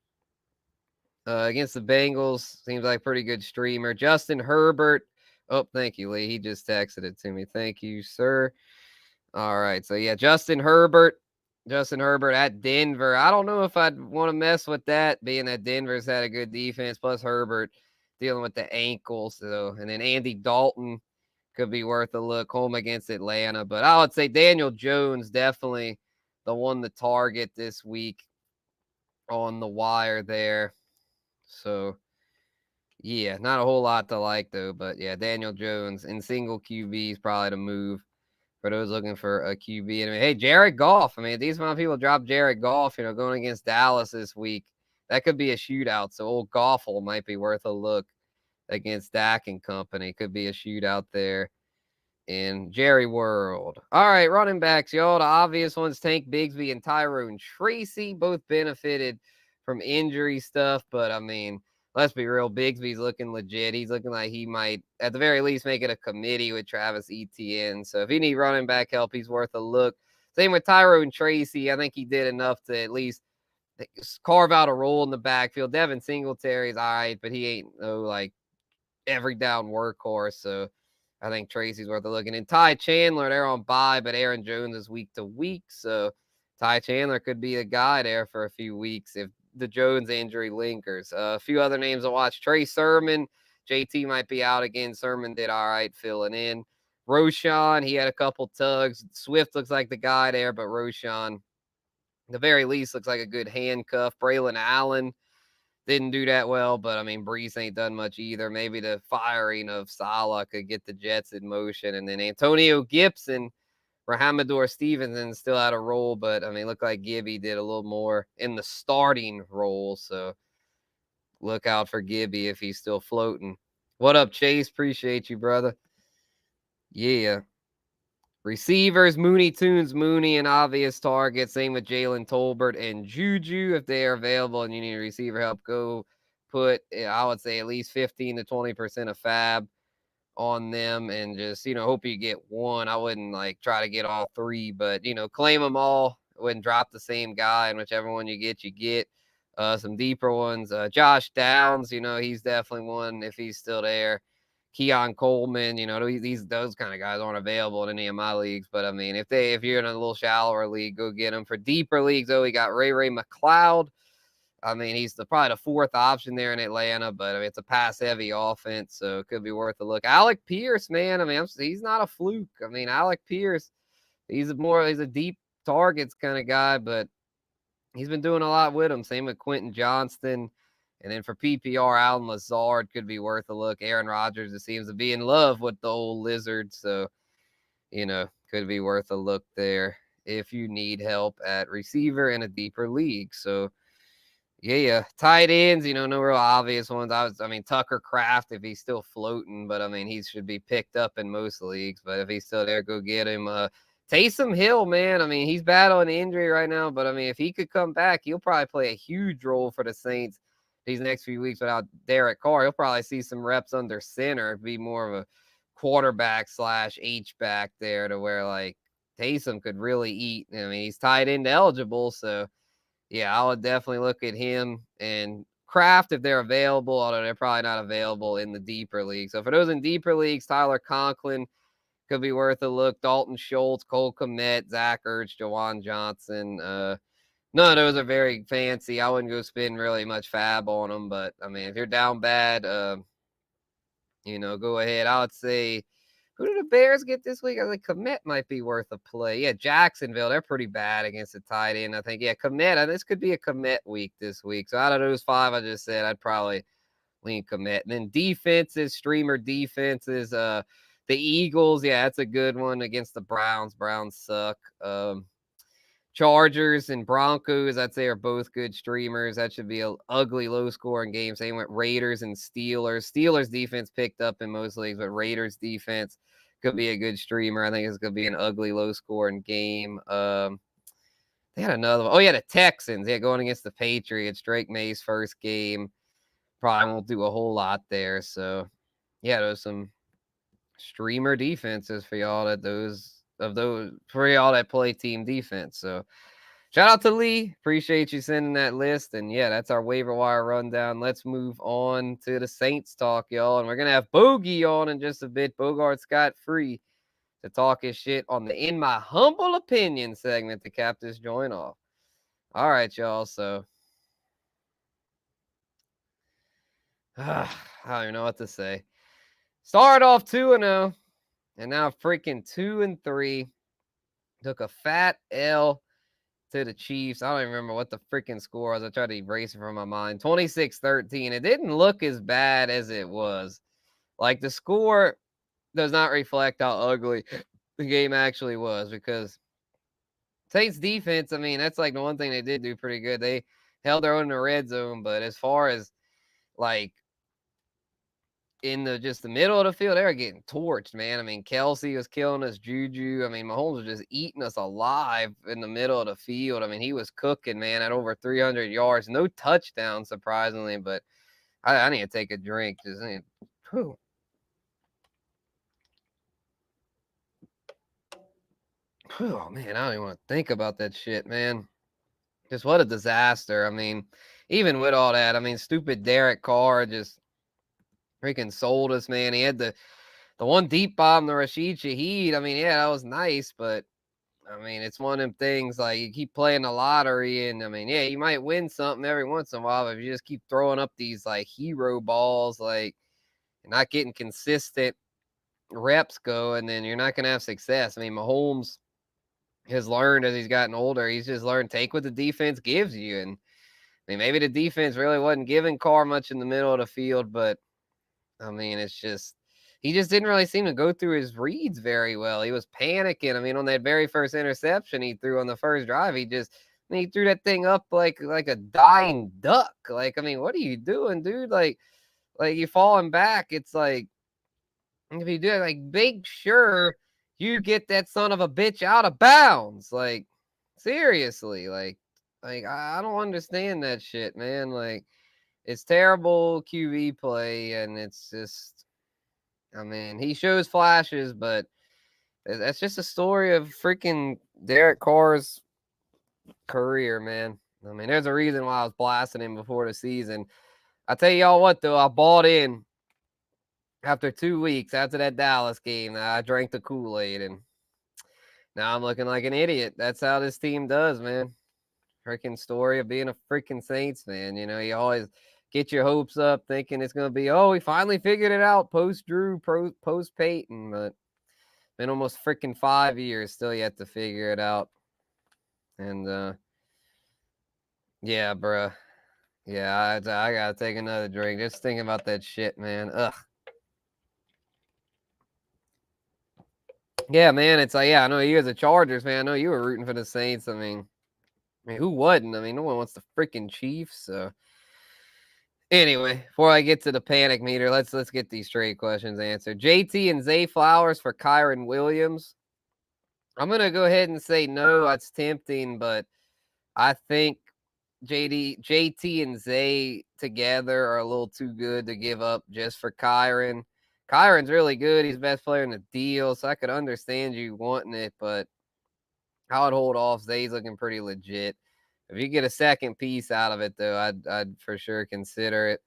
against the Bengals seems like pretty good streamer. Justin Herbert. Oh, thank you, Lee. He just texted it to me. Thank you, sir. All right. So, yeah, Justin Herbert at Denver. I don't know if I'd want to mess with that, being that Denver's had a good defense, plus Herbert dealing with the ankle. So, and then Andy Dalton could be worth a look home against Atlanta. But I would say Daniel Jones definitely the one to target this week on the wire there. So, yeah, not a whole lot to like, though. But, yeah, Daniel Jones in single QB is probably the move for those looking for a QB. Hey, Jared Goff. These amount of people dropped Jared Goff, going against Dallas this week. That could be a shootout. So old Goffle might be worth a look against Dak and company. Could be a shootout there in Jerry World. All right, running backs, y'all. The obvious ones, Tank Bigsby and Tyrone Tracy, both benefited from injury stuff. But, let's be real. Bigsby's looking legit. He's looking like he might, at the very least, make it a committee with Travis Etienne. So if you need running back help, he's worth a look. Same with Tyrone Tracy. I think he did enough to at least carve out a role in the backfield. Devin Singletary's all right, but he ain't every down workhorse. So I think Tracy's worth a look. And then Ty Chandler, they're on bye, but Aaron Jones is week to week. So Ty Chandler could be a guy there for a few weeks if the Jones injury lingers. A few other names to watch. Trey Sermon. JT might be out again. Sermon did all right filling in. Roshan, he had a couple tugs. Swift looks like the guy there, but Roshan, the very least, looks like a good handcuff. Braylon Allen didn't do that well, but, Brees ain't done much either. Maybe the firing of Salah could get the Jets in motion. And then Antonio Gibson, Rahamador Stevenson still had a role, but, looked like Gibby did a little more in the starting role. So look out for Gibby if he's still floating. What up, Chase? Appreciate you, brother. Yeah. Receivers, Mooney Tunes, Mooney, and obvious targets. Same with Jalen Tolbert and Juju. If they are available and you need receiver help, go put, I would say, at least 15 to 20% of fab on them and just, hope you get one. I wouldn't try to get all three, but, claim them all. Wouldn't drop the same guy, and whichever one you get. Some deeper ones. Josh Downs, he's definitely one if he's still there. Keon Coleman, those kind of guys aren't available in any of my leagues. But if you're in a little shallower league, go get them. For deeper leagues, though, we got Ray McLeod. He's probably the fourth option there in Atlanta, but it's a pass-heavy offense, so it could be worth a look. Alec Pierce, man, he's not a fluke. Alec Pierce, he's a deep targets kind of guy, but he's been doing a lot with him. Same with Quentin Johnston. And then for PPR, Alan Lazard could be worth a look. Aaron Rodgers, it seems to be in love with the old lizard, so, could be worth a look there if you need help at receiver in a deeper league. So, yeah. Tight ends, no real obvious ones. Tucker Kraft, if he's still floating, but he should be picked up in most leagues. But if he's still there, go get him. Taysom Hill, man. He's battling injury right now, but if he could come back, he'll probably play a huge role for the Saints these next few weeks without Derek Carr. He'll probably see some reps under center, be more of a quarterback / H-back there to where Taysom could really eat. He's tight end eligible, so yeah, I would definitely look at him and Kraft if they're available, although they're probably not available in the deeper league. So for those in deeper leagues, Tyler Conklin could be worth a look. Dalton Schultz, Cole Kmet, Zach Ertz, Jawan Johnson. None of those are very fancy. I wouldn't go spend really much fab on them, but if you're down bad, go ahead. I would say Who do the Bears get this week? I think Kmet might be worth a play. Yeah, Jacksonville, they're pretty bad against the tight end. I think, yeah, Kmet, this could be a Kmet week this week. So out of those 5 I just said, I'd probably lean Kmet. And then defenses, streamer defenses, the Eagles, yeah, that's a good one against the Browns. Browns suck. Chargers and Broncos, I'd say, are both good streamers. That should be an ugly, low-scoring game. Same with Raiders and Steelers. Steelers defense picked up in most leagues, but Raiders defense could be a good streamer. I think it's going to be an ugly, low-scoring game. They had another one. Oh, yeah, the Texans. Yeah, going against the Patriots. Drake May's first game. Probably won't do a whole lot there. So, yeah, there's some streamer defenses for y'all for y'all that play team defense. So shout out to Lee. Appreciate you sending that list. And yeah, that's our waiver wire rundown. Let's move on to the Saints talk, y'all. And we're gonna have Bogey on in just a bit. Bogart Scott free to talk his shit on the In My Humble Opinion segment to cap this joint off. All right, y'all. So I don't even know what to say. Started off 2-0. And now freaking 2-3. Took a fat L to the Chiefs. I don't even remember what the freaking score was. I tried to erase it from my mind. 26-13. It didn't look as bad as it was. Like, the score does not reflect how ugly the game actually was, because Saints defense, I mean, that's like the one thing they did do pretty good. They held their own in the red zone, but as far as like in the middle of the field, they were getting torched, man. I mean, Kelsey was killing us, Juju. I mean, Mahomes was just eating us alive in the middle of the field. I mean, he was cooking, man, at over 300 yards. No touchdown, surprisingly, but I need to take a drink. Whew. Oh, man, I don't even want to think about that shit, man. Just what a disaster. I mean, even with all that, I mean, stupid Derek Carr just freaking sold us, man. He had the one deep bomb to Rashid Shaheed. I mean, yeah, that was nice, but I mean, it's one of them things like you keep playing the lottery, and I mean, yeah, you might win something every once in a while, but if you just keep throwing up these like hero balls, like you're not getting consistent reps going, then you're not going to have success. I mean, Mahomes has learned as he's gotten older. He's just learned take what the defense gives you. And I mean, maybe the defense really wasn't giving Carr much in the middle of the field, but I mean, it's just, he just didn't really seem to go through his reads very well. He was panicking. I mean, on that very first interception he threw on the first drive, he threw that thing up like a dying duck. Like, I mean, what are you doing, dude? Like you falling back. It's like, if you do it, like, make sure you get that son of a bitch out of bounds. Like, seriously, like I don't understand that shit, man. Like, it's terrible QB play, and it's just, I mean, he shows flashes, but that's just a story of freaking Derek Carr's career, man. I mean, there's a reason why I was blasting him before the season. I tell y'all what, though, I bought in after 2 weeks after that Dallas game. I drank the Kool-Aid, and now I'm looking like an idiot. That's how this team does, man. Freaking story of being a freaking Saints fan. You know, you always get your hopes up thinking it's going to be, oh, we finally figured it out post-Drew, post-Peyton, but been almost freaking 5 years, still yet to figure it out. And, yeah, bro. Yeah, I got to take another drink. Just thinking about that shit, man. Ugh. Yeah, man, it's like, yeah, I know you as a Chargers fan. I know you were rooting for the Saints. I mean, who wouldn't? I mean, no one wants the freaking Chiefs. So, anyway, before I get to the panic meter, let's get these straight questions answered. JT and Zay Flowers for Kyron Williams. I'm gonna go ahead and say no. That's tempting, but I think JT and Zay together are a little too good to give up just for Kyron. Kyron's really good. He's the best player in the deal, so I could understand you wanting it, but I would hold off. Zay's looking pretty legit. If you get a second piece out of it, though, I'd for sure consider it.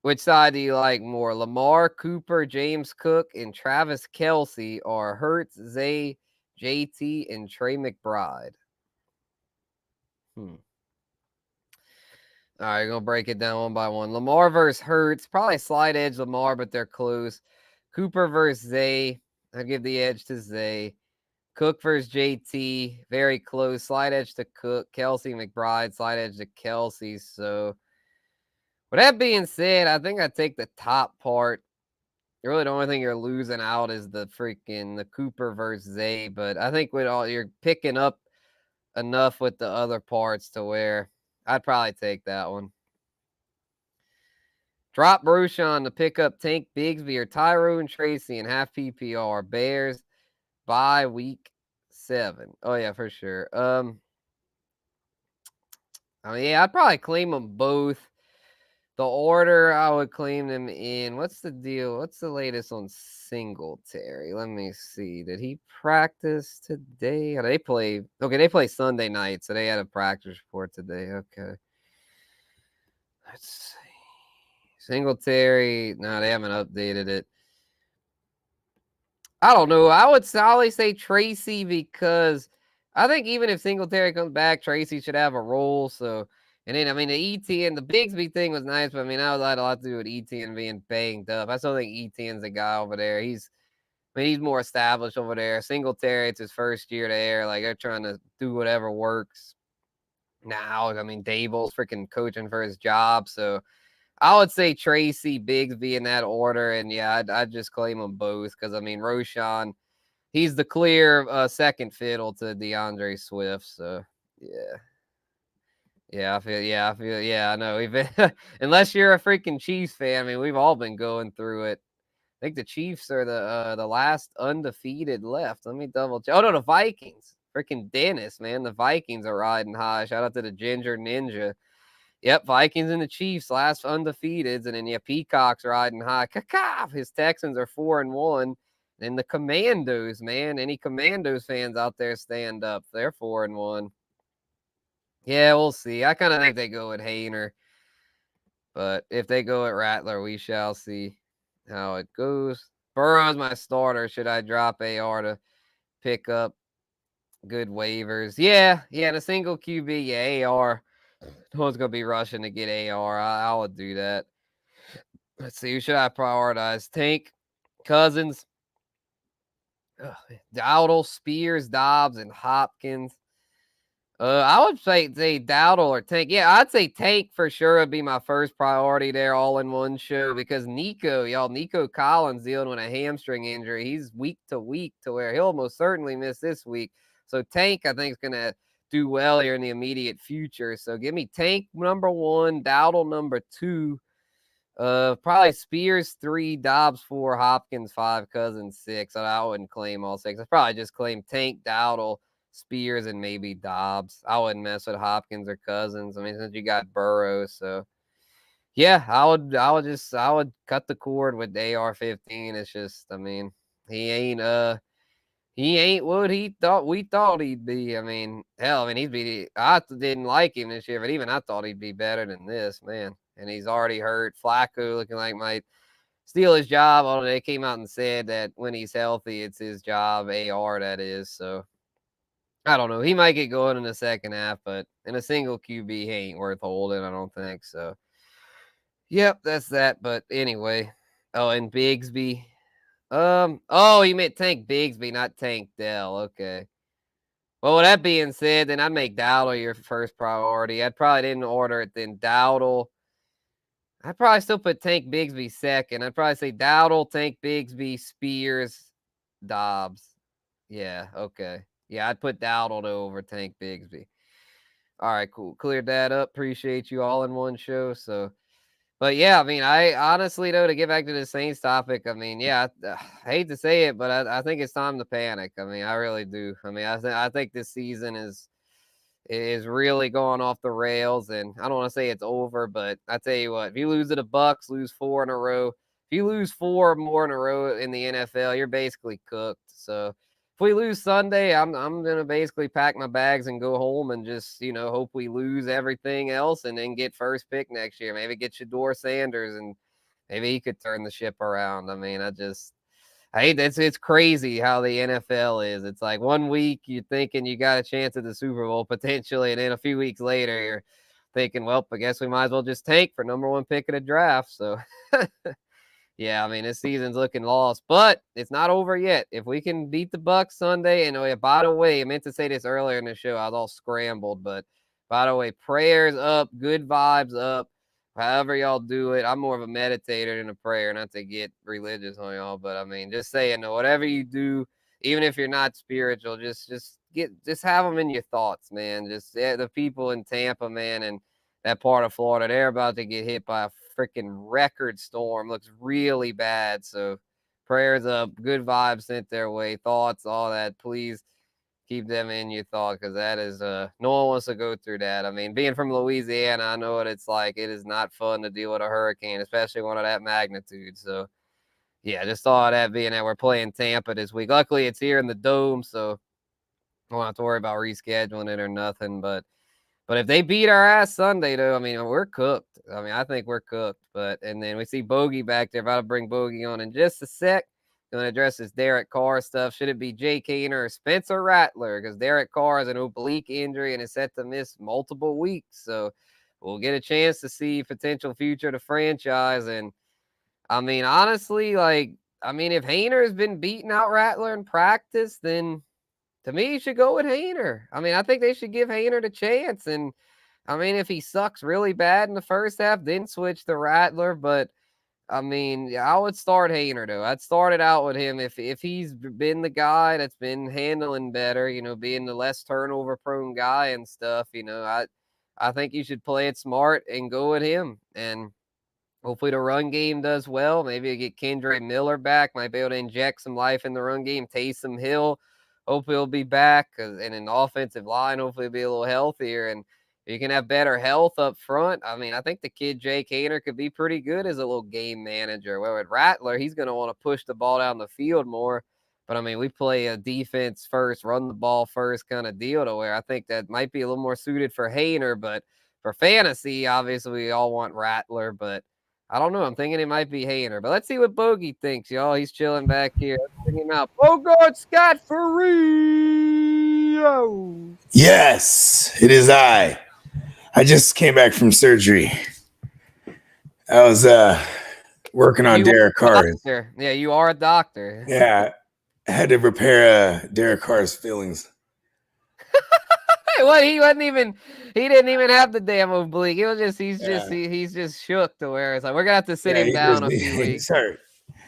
Which side do you like more? Lamar, Cooper, James Cook, and Travis Kelce, or Hurts, Zay, JT, and Trey McBride? All right, going to break it down one by one. Lamar versus Hurts. Probably slight edge Lamar, but they're close. Cooper versus Zay. I'd give the edge to Zay. Cook versus JT, very close. Slight edge to Cook. Kelsey McBride, slight edge to Kelsey. So, with that being said, I think I'd take the top part. Really, the only thing you're losing out is the Cooper versus Zay. But I think with all you're picking up enough with the other parts to where I'd probably take that one. Drop Roshan to pick up Tank Bigsby or Tyrone Tracy in half PPR. Bears by week 7. Oh yeah, for sure. Yeah, I'd probably claim them both. The order I would claim them in. What's the deal? What's the latest on Singletary? Let me see. Did he practice today? Or they play? Okay, they play Sunday night, so they had a practice report today. Okay. Let's see. Singletary. No, they haven't updated it. I don't know. I would solidly say Tracy because I think even if Singletary comes back, Tracy should have a role. So, and then, I mean, the ETN, the Bigsby thing was nice, but I mean, that had a lot to do with ETN being banged up. I still think ETN's the guy over there. He's more established over there. Singletary, it's his first year there. Like, they're trying to do whatever works now. I mean, Dable's freaking coaching for his job. So, I would say Tracy, Bigsby in that order. And yeah, I'd just claim them both because, I mean, Roshan, he's the clear second fiddle to DeAndre Swift. So, yeah. I know. We've been, unless you're a freaking Chiefs fan, I mean, we've all been going through it. I think the Chiefs are the last undefeated left. Let me double check. Oh, no, the Vikings. Freaking Dennis, man. The Vikings are riding high. Shout out to the Ginger Ninja. Yep, Vikings and the Chiefs, last undefeateds, and then yeah, Peacock's riding high. His Texans are 4-1. And the Commandos, man, any Commandos fans out there, stand up. They're 4-1. Yeah, we'll see. I kind of think they go with Hayner, but if they go at Rattler, we shall see how it goes. Burrow's my starter. Should I drop AR to pick up good waivers? Yeah, the single QB, yeah, AR. No one's going to be rushing to get AR. I would do that. Let's see. Who should I prioritize? Tank, Cousins, Dowdle, Spears, Dobbs, and Hopkins. I would say Dowdle or Tank. Yeah, I'd say Tank for sure would be my first priority there, all in one show, because Nico Collins dealing with a hamstring injury. He's week to week to where he'll most certainly miss this week. So Tank, I think, is going to do well here in the immediate future. So give me Tank number 1, Dowdle number 2, probably Spears 3, Dobbs 4, Hopkins 5, Cousins 6. I wouldn't claim all 6. I'd probably just claim Tank, Dowdle, Spears, and maybe Dobbs. I wouldn't mess with Hopkins or Cousins. I mean, since you got Burrow, so yeah, I would cut the cord with AR-15. It's just, I mean, he ain't what we thought he'd be. I mean, hell, I mean, I didn't like him this year, but even I thought he'd be better than this, man. And he's already hurt. Flacco looking like might steal his job, although they came out and said that when he's healthy, it's his job, AR that is. So I don't know. He might get going in the second half, but in a single QB, he ain't worth holding, I don't think. So, yep, that's that. But anyway, and Bigsby. You meant Tank Bigsby, not Tank Dell. Okay. Well, with that being said, then I'd make Dowdle your first priority. I'd probably didn't order it, then Dowdle. I'd probably still put Tank Bigsby second. I'd probably say Dowdle, Tank Bigsby, Spears, Dobbs. Yeah, okay. Yeah, I'd put Dowdle over Tank Bigsby. All right, cool. Cleared that up. Appreciate you all in one show. So, but yeah, I mean, I honestly, though, to get back to the Saints topic, I mean, yeah, I hate to say it, but I think it's time to panic. I mean, I really do. I mean, I think this season is really going off the rails, and I don't want to say it's over, but I tell you what, if you lose to the Bucks, lose 4 in a row, if you lose 4 more in a row in the NFL, you're basically cooked. So if we lose Sunday, I'm gonna basically pack my bags and go home and just hope we lose everything else and then get first pick next year. Maybe get Shador Sanders and maybe he could turn the ship around. I mean, it's crazy how the NFL is. It's like 1 week you're thinking you got a chance at the Super Bowl potentially, and then a few weeks later you're thinking, well, I guess we might as well just tank for number 1 pick of the draft. So Yeah, I mean, this season's looking lost, but it's not over yet. If we can beat the Bucks Sunday, and by the way, I meant to say this earlier in the show, I was all scrambled, but by the way, prayers up, good vibes up, however y'all do it. I'm more of a meditator than a prayer, not to get religious on y'all, but I mean, just saying, whatever you do, even if you're not spiritual, just have them in your thoughts, man. The people in Tampa, man, and that part of Florida, they're about to get hit by a freaking record storm. Looks really bad. So prayers up, good vibes sent their way, thoughts, all that. Please keep them in your thoughts, because that is no one wants to go through that. I mean, being from Louisiana, I know what it's like. It is not fun to deal with a hurricane, especially one of that magnitude. So yeah, just thought of that, being that we're playing Tampa this week. Luckily, it's here in the Dome, so I don't have to worry about rescheduling it or nothing. But if they beat our ass Sunday, though, I mean, we're cooked. I mean, I think we're cooked. And then we see Bogey back there. About to bring Bogey on in just a sec. Going to address this Derek Carr stuff. Should it be Jake Haener or Spencer Rattler? Because Derek Carr has an oblique injury and is set to miss multiple weeks. So we'll get a chance to see potential future of the franchise. And I mean, honestly, if Haener has been beating out Rattler in practice, then to me, you should go with Haener. I mean, I think they should give Haener the chance. And I mean, if he sucks really bad in the first half, then switch to Rattler. But I mean, I would start Haener, though. I'd start it out with him if he's been the guy that's been handling better, being the less turnover prone guy and stuff. I think you should play it smart and go with him. And hopefully the run game does well. Maybe you get Kendre Miller back. Might be able to inject some life in the run game. Taysom Hill, hopefully he'll be back. And an offensive line, hopefully be a little healthier. And you can have better health up front. I mean, I think the kid Jake Haener could be pretty good as a little game manager. Well, with Rattler, he's going to want to push the ball down the field more. But I mean, we play a defense first, run the ball first kind of deal, to where I think that might be a little more suited for Haener. But for fantasy, obviously we all want Rattler. But I don't know. I'm thinking it might be Haener, but let's see what Bogey thinks, y'all. He's chilling back here. Let's bring him out. Bogart Scott Ferrio. Yes, it is I. I just came back from surgery. I was working on Derek Carr. Yeah, you are a doctor. Yeah, I had to repair Derek Carr's feelings. What, he didn't even have the damn oblique. It was just he's just shook to where it's like we're gonna have to sit him down a few weeks. Sorry.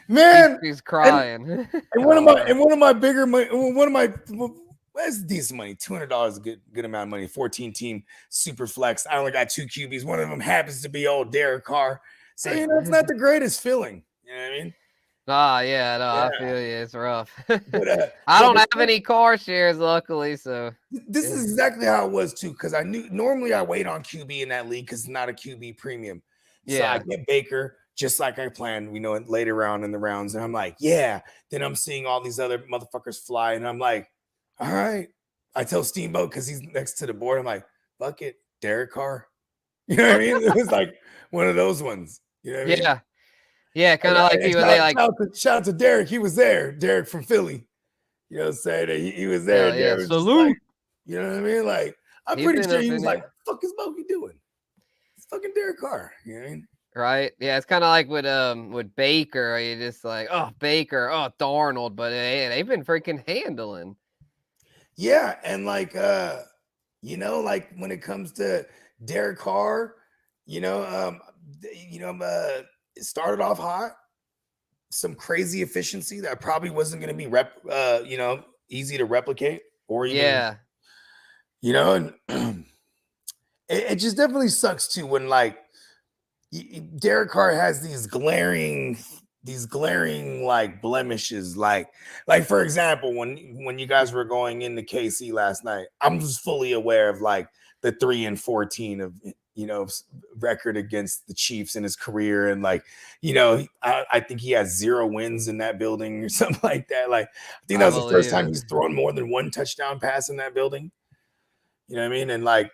Man, he's crying. And one of my that's decent money. $200 is a good amount of money. 14 team super flex. I only got 2 QBs. One of them happens to be old Derek Carr. So it's not the greatest feeling. You know what I mean? I feel you. It's rough. But, I don't have any car shares, luckily. So this is exactly how it was too. Because I knew normally I wait on QB in that league because it's not a QB premium. So I get Baker just like I planned. We know it later on in the rounds, and I'm like, yeah. Then I'm seeing all these other motherfuckers fly, and I'm like, all right. I tell Steamboat because he's next to the board. I'm like, fuck it, Derek Carr. You know what I mean? It was like one of those ones. You know what I mean? Yeah, kind of like shout out to Derek. He was there. Derek from Philly. You know what I'm saying? He was there. Yeah, salute. You know what I mean? Like, I'm pretty sure he was like, what the fuck is Bogey doing? It's fucking Derek Carr. You know what I mean? Right. Yeah, it's kind of like with Baker. You just like, oh, Baker, oh, Darnold, but they've been freaking handling. Yeah, and like like when it comes to Derek Carr, it started off hot, some crazy efficiency that probably wasn't going to be easy to replicate or even and it just definitely sucks too when like Derek Carr has these glaring like blemishes, like for example, when you guys were going into KC last night, I'm just fully aware of like the 3-14 of record against the Chiefs in his career, and like I think he has 0 wins in that building or something like that. Like I think that was the first time he's thrown more than 1 touchdown pass in that building. You know what I mean? And like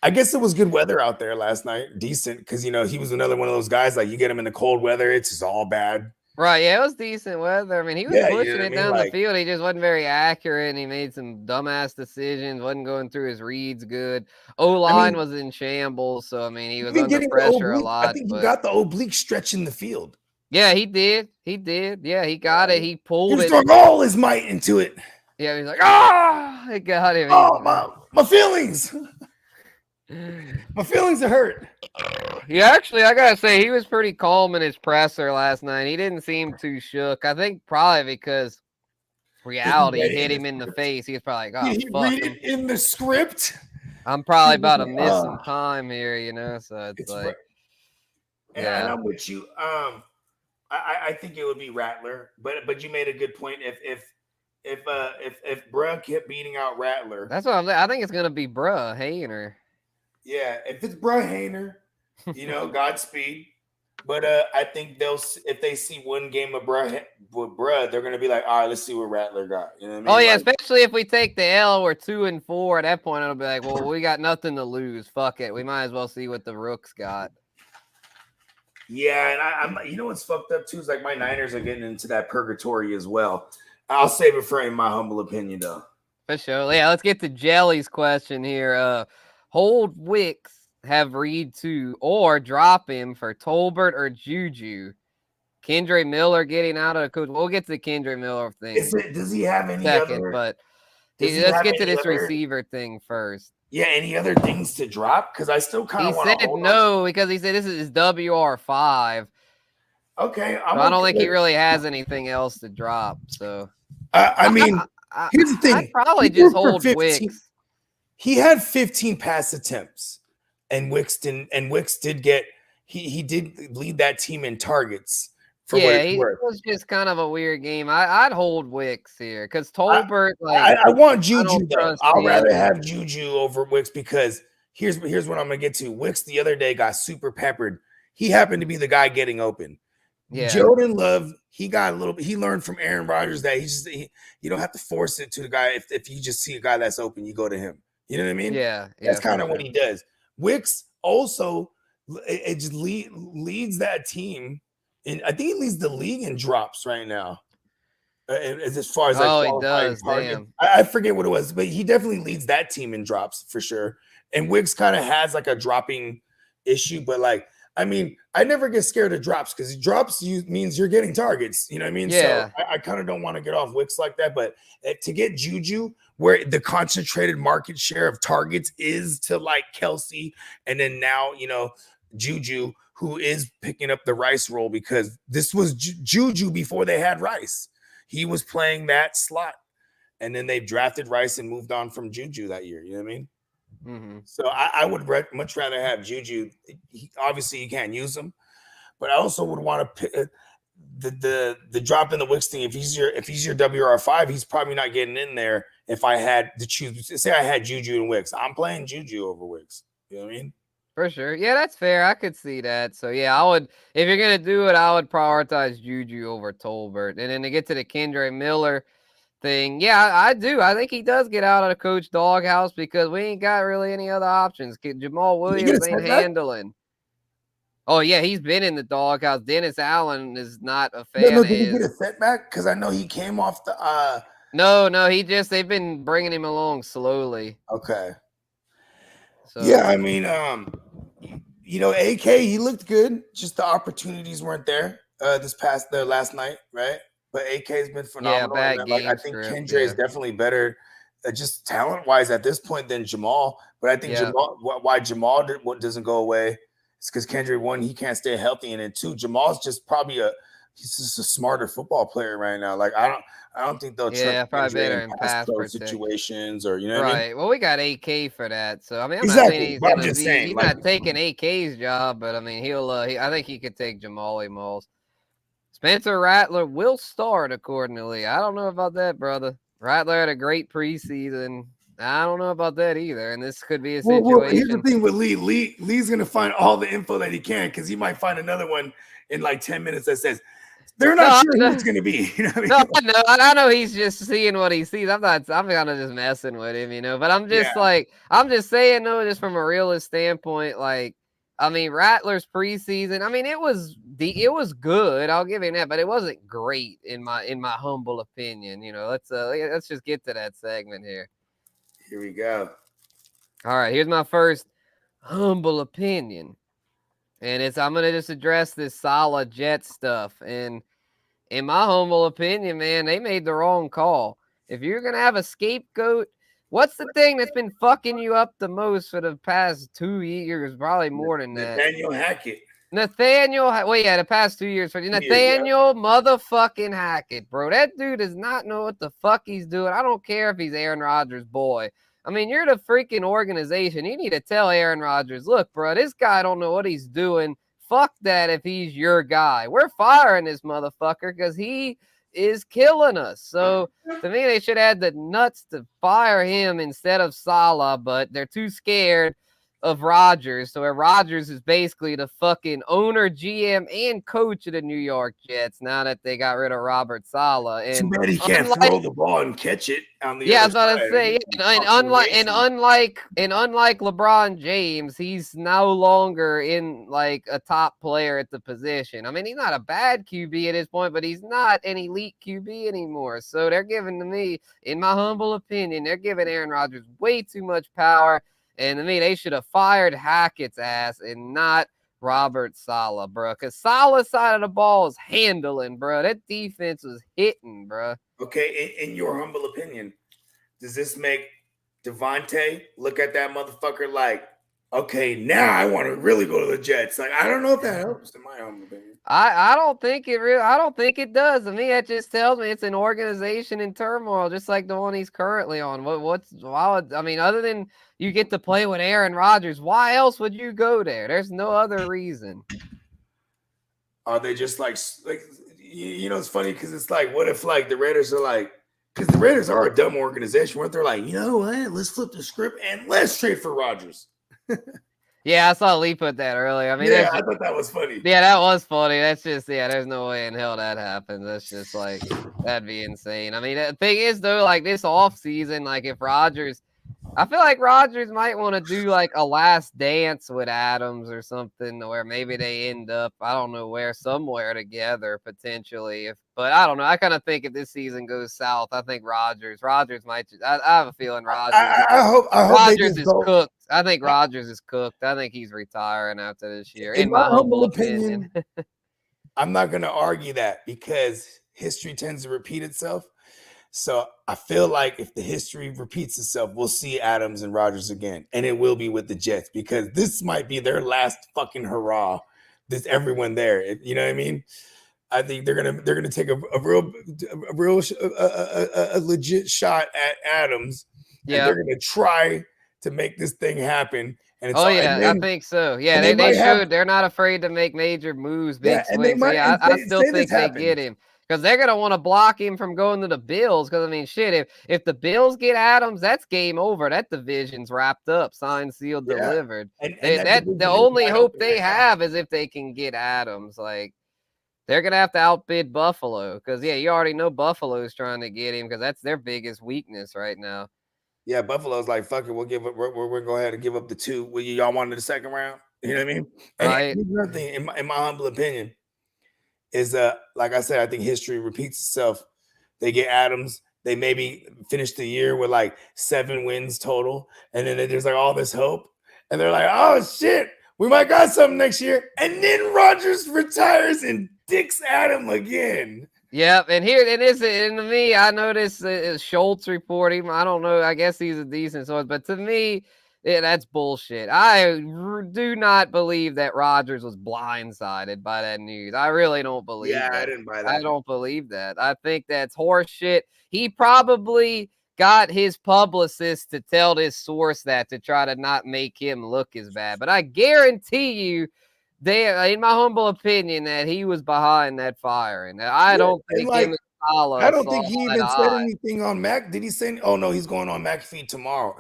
I guess it was good weather out there last night, decent, because he was another one of those guys like you get him in the cold weather, it's just all bad. Right, yeah, it was decent weather. I mean, he was pushing it down the field. He just wasn't very accurate, and he made some dumbass decisions. Wasn't going through his reads good. O-line was in shambles, so I mean, he was under pressure a lot. I think he got the oblique stretch in the field. Yeah, he did. He did. Yeah, he got it. He He pulled was it. throwing all his might into it. Yeah, he's like, ah, it got him. Oh my feelings. My feelings are hurt. Yeah, actually, I gotta say he was pretty calm in his presser last night. He didn't seem too shook. I think probably because Did he reality read it hit in the him in the script? face. He was probably like, Did oh he fuck read him. it in the script? I'm probably He was about to like, miss some time here, So it's it's right. like, And yeah, I'm with you. I think it would be Rattler, but you made a good point. If Bruh kept beating out Rattler, that's what I think it's gonna be bruh Hayner. yeah, if it's Bruh Hainer, Godspeed. But I think if they see one game of Bruh, they're gonna be like, all right, let's see what Rattler got. You know what I Oh mean? yeah, Like, especially if we take the L, we're 2-4. At that point, it'll be like, well, we got nothing to lose. Fuck it, we might as well see what the Rooks got. yeah, and I'm you know what's fucked up too is like my Niners are getting into that purgatory as well. I'll save it for in my humble opinion though. For sure. Yeah, let's get to Jelly's question here. Hold Wicks, have Reed to, or drop him for Tolbert or Juju. Kendre Miller getting out of the coach. We'll get to the Kendre Miller thing Does he have any second, other? but Does he let's have get to any this other? receiver thing first. Yeah, any other things to drop? Because I still kind He of want to said hold on. no because he said this is his WR5. Okay, So I'm I don't okay. think he really has anything else to drop. So I mean, here's the thing. I'd probably just hold 15, Wicks. He had 15 pass attempts, and Wicks didn't. And Wicks did get he did lead that team in targets for what it's It worth. was just kind of a weird game. I'd hold Wicks here because Tolbert, I want I Juju don't though. trust I'll rather him. have Juju over Wicks because here's what I'm gonna get to. Wicks the other day got super peppered. He happened to be the guy getting open. Yeah. Jordan Love, he learned from Aaron Rodgers that you don't have to force it to the guy. If you just see a guy that's open, you go to him. You know what I mean? Yeah. That's kind of Sure. what he does. Wicks also it just leads that team, and I think he leads the league in drops right now. As far as like Oh, he qualifying does. target, Damn. I forget what it was, but he definitely leads that team in drops for sure. And Wiggs kind of has like a dropping issue, but like I mean, I never get scared of drops because drops means you're getting targets. You know what I mean? Yeah. So I kind of don't want to get off Wicks like that. But to get Juju, where the concentrated market share of targets is to like Kelsey, and then now Juju, who is picking up the Rice role because this was Juju before they had Rice. He was playing that slot, and then they drafted Rice and moved on from Juju that year. You know what I mean? Mm-hmm. So I would much rather have Juju. Obviously, you can't use him, but I also would want to pick the drop in the Wicks thing. If he's your WR5, he's probably not getting in there. If I had to choose, say I had Juju and Wicks, I'm playing Juju over Wicks. You know what I mean? For sure. Yeah, that's fair. I could see that. So yeah, I would, if you're gonna do it, I would prioritize Juju over Tolbert. And then to get to the Kendre Miller thing, yeah, I do. I think he does get out of the coach doghouse because we ain't got really any other options. Jamal Williams ain't handling. Oh yeah, he's been in the doghouse. Dennis Allen is not a fan No, of did he his. get a setback? Because I know he came off the. No, they've been bringing him along slowly. Okay. So yeah, I mean, AK, he looked good. Just the opportunities weren't there the last night, right? But AK's been phenomenal. Yeah, bad And game I think script, Kendre is definitely better, just talent wise at this point than Jamal. But I think Jamal, why Jamal doesn't go away, it's because Kendre, one, he can't stay healthy, and then two, Jamal's just probably he's just a smarter football player right now. Like I don't think they'll trust probably better in in pass pass pro situations or what I mean. Well, we got AK for that, so I mean, I'm not saying Exactly. he's But I'm gonna just be. saying, He's like, not taking AK's job, but I mean, he'll. I think he could take Jamali Malls. Spencer Rattler will start accordingly. I don't know about that, brother. Rattler had a great preseason. I don't know about that either, and this could be a situation. Well, here's the thing with Lee. Lee's gonna find all the info that he can because he might find another one in like 10 minutes that says they're not sure who it's gonna be. You know what I mean? I know he's just seeing what he sees. I'm kind of just messing with him, But I'm just I'm just saying though, just from a realist standpoint, like. I mean, Rattler's preseason. I mean, it was good. I'll give him that, but it wasn't great in my humble opinion. Let's just get to that segment here. Here we go. All right, here's my first humble opinion. And I'm gonna just address this Salah Jet stuff. And in my humble opinion, man, they made the wrong call. If you're gonna have a scapegoat, what's the thing that's been fucking you up the most for the past 2 years? Probably more than that. Nathaniel Hackett. The past 2 years for Nathaniel motherfucking Hackett, bro. That dude does not know what the fuck he's doing. I don't care if he's Aaron Rodgers' boy. I mean, you're the freaking organization. You need to tell Aaron Rodgers, look, bro, this guy don't know what he's doing. Fuck that if he's your guy. We're firing this motherfucker because he is killing us. So to me, they should have had the nuts to fire him instead of Salah, but they're too scared of Rodgers. So where Rodgers is basically the fucking owner, GM, and coach of the New York Jets now that they got rid of Robert Saleh. And too bad he can't throw the ball and catch it on the I other was about to side. say, unlike LeBron James, he's no longer in like a top player at the position. I mean, he's not a bad QB at this point, but he's not an elite QB anymore. So they're giving to me, in my humble opinion, they're giving Aaron Rodgers way too much power. And to me, they should have fired Hackett's ass and not Robert Saleh, bro. Because Saleh's side of the ball is handling, bro. That defense was hitting, bro. Okay, in your humble opinion, does this make Devontae look at that motherfucker like, okay, now I want to really go to the Jets? Like, I don't know if that helps, in my humble opinion. I don't think it does. To me, it just tells me it's an organization in turmoil, just like the one he's currently on. Other than you get to play with Aaron Rodgers, why else would you go there? There's no other reason. Are they just like it's funny because it's like, what if like the Raiders are like, because the Raiders are a dumb organization, where they're like, you know what, let's flip the script and let's trade for Rodgers. Yeah, I saw Lee put that earlier. I mean, I thought that was funny. Yeah, that was funny. That's just, there's no way in hell that happens. That's just like, that'd be insane. I mean, the thing is, though, like this offseason, like if Rodgers, I feel like Rodgers might want to do like a last dance with Adams or something where maybe they end up, I don't know where, somewhere together potentially. But I don't know. I kind of think if this season goes south, I think Rodgers might. I have a feeling Rodgers. I hope Rodgers is cooked. I think Rodgers is cooked. I think he's retiring after this year. In my humble opinion, I'm not going to argue that because history tends to repeat itself. So I feel like if the history repeats itself, we'll see Adams and Rodgers again, and it will be with the Jets because this might be their last fucking hurrah. There's everyone there. You know what I mean? I think they're gonna take a legit shot at Adams. Yeah, they're gonna try to make this thing happen. And it's I think so. Yeah, they should. They're not afraid to make major moves, big swings. I still think they get him. Because they're going to want to block him from going to the Bills. Because, I mean, shit, if the Bills get Adams, that's game over. That division's wrapped up, signed, sealed, delivered. And the only hope they have is if they can get Adams. Like, they're going to have to outbid Buffalo. Because, you already know Buffalo's trying to get him because that's their biggest weakness right now. Yeah, Buffalo's like, fuck it, we're going to go ahead and give up the 2. Y'all wanted the second round? You know what I mean? Right. And another thing, in my humble opinion, is like I said, I think history repeats itself. They get Adams. They maybe finish the year with like 7 wins total. And then there's like all this hope. And they're like, oh shit, we might got something next year. And then Rodgers retires and dicks Adam again. Yep, and to me, I noticed Schultz reporting. I don't know. I guess he's a decent source, but to me, that's bullshit. I do not believe that Rodgers was blindsided by that news. I really don't believe that. I didn't buy that. I don't believe that. I think that's horse shit. He probably got his publicist to tell this source that to try to not make him look as bad. But I guarantee you, in my humble opinion, that he was behind that firing. I don't think him and Salah. I don't think he even said anything on Mac. Did he say? Oh no, he's going on McAfee tomorrow.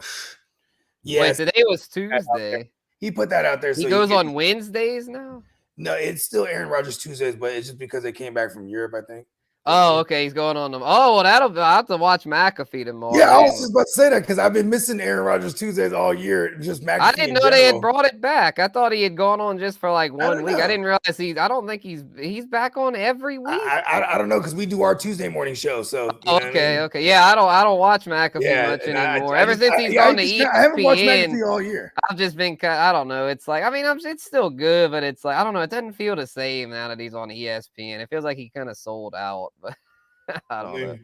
Yes. Wait, today was Tuesday. He put that out there. He goes on Wednesdays now? No, it's still Aaron Rodgers Tuesdays, but it's just because they came back from Europe, I think. Oh, okay. He's going on them. Oh, well, I have to watch McAfee tomorrow. Yeah, I was just about to say that because I've been missing Aaron Rodgers Tuesdays all year. Just I McAfee didn't in know general. they had brought it back. I thought he had gone on just for like 1 week. I know. didn't realize I don't think he's back on every week. I don't know because we do our Tuesday morning show. So you know what I mean? Okay. Yeah, I don't watch McAfee much and anymore. I Ever just, since he's yeah, gone to I haven't watched ESPN, McAfee all year. I've just been I don't know. It's like it's still good, but it's like I don't know. It doesn't feel the same now that he's on ESPN. It feels like he kind of sold out, but I don't know. I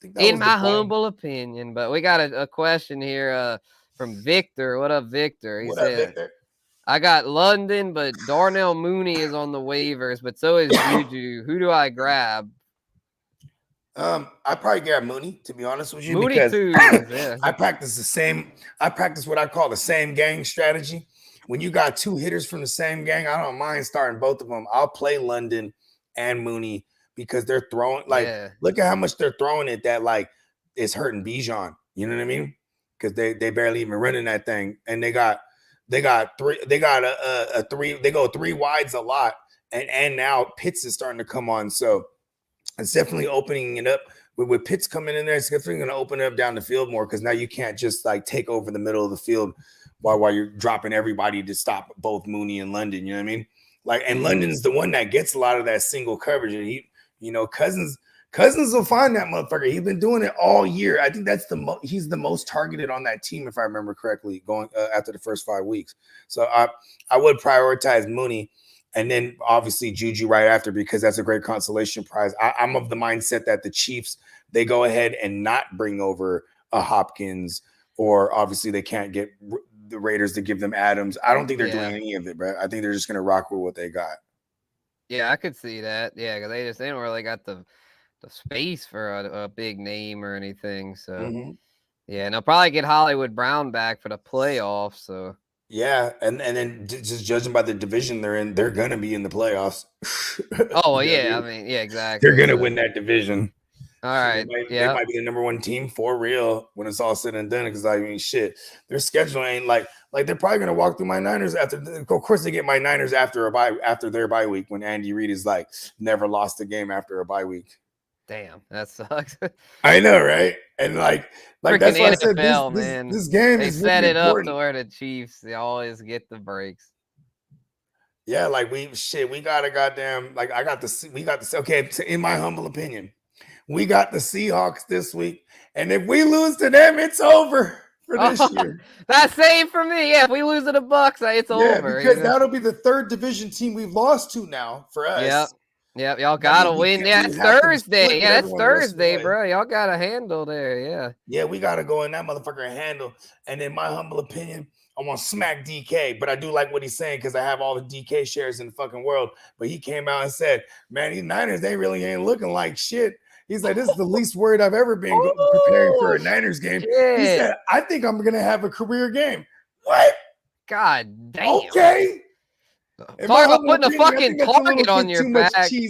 think that In was the my plan. humble opinion, but we got a question here from Victor. What up, Victor? He What up, said, Victor? I got London, but Darnell Mooney is on the waivers, but so is Juju. Who do I grab? I probably grab Mooney, to be honest with you, Mooney because too. Yeah. I practice what I call the same gang strategy. When you got two hitters from the same gang, I don't mind starting both of them. I'll play London and Mooney because they're throwing look at how much they're throwing it that like it's hurting Bijan. You know what I mean? Because they barely even running that thing, and they got three. They got a three. They go three wides a lot, and now Pitts is starting to come on. So it's definitely opening it up. With Pitts coming in there, it's definitely going to open it up down the field more because now you can't just like take over the middle of the field while you're dropping everybody to stop both Mooney and London. You know what I mean? Like, and London's the one that gets a lot of that single coverage, and Cousins will find that motherfucker. He's been doing it all year. I think that's he's the most targeted on that team, if I remember correctly, going after the first 5 weeks. So I would prioritize Mooney. And then obviously Juju right after, because that's a great consolation prize. I'm of the mindset that the Chiefs, they go ahead and not bring over a Hopkins, or obviously they can't get the Raiders to give them Adams. I don't think they're doing any of it, bro. I think they're just going to rock with what they got. Yeah, I could see that. Yeah, because they don't really got the space for a big name or anything. So yeah, and they'll probably get Hollywood Brown back for the playoffs. So yeah, and then just judging by the division they're in, they're gonna be in the playoffs. Oh yeah, I mean, yeah, exactly. They're gonna win that division. All right, they might be the number one team for real when it's all said and done. Because I mean, shit, their schedule ain't like they're probably gonna walk through my Niners after. Of course, they get my Niners after their bye week when Andy Reid is like never lost a game after a bye week. Damn, that sucks. I know, right? And like that's why NFL, I said this game they is set really it important. up to where the Chiefs, they always get the breaks. Yeah, like we got a goddamn okay. In my humble opinion, we got the Seahawks this week, and if we lose to them, it's over for this year. That's same for me. Yeah, if we lose to the Bucks, it's over. Because that'll be the third division team we've lost to now for us. Yep, y'all gotta win. Yeah, it's Thursday. Yeah, that's Thursday, bro. Y'all got a handle there. Yeah. Yeah, we gotta go in that motherfucker and handle. And in my humble opinion, I want to smack DK, but I do like what he's saying because I have all the DK shares in the fucking world. But he came out and said, "Man, these Niners, they really ain't looking like shit." He's like, "This is the least worried I've ever been preparing for a Niners game." Shit. He said, "I think I'm gonna have a career game." What? God damn. Okay. Talk about putting a fucking target on your back. A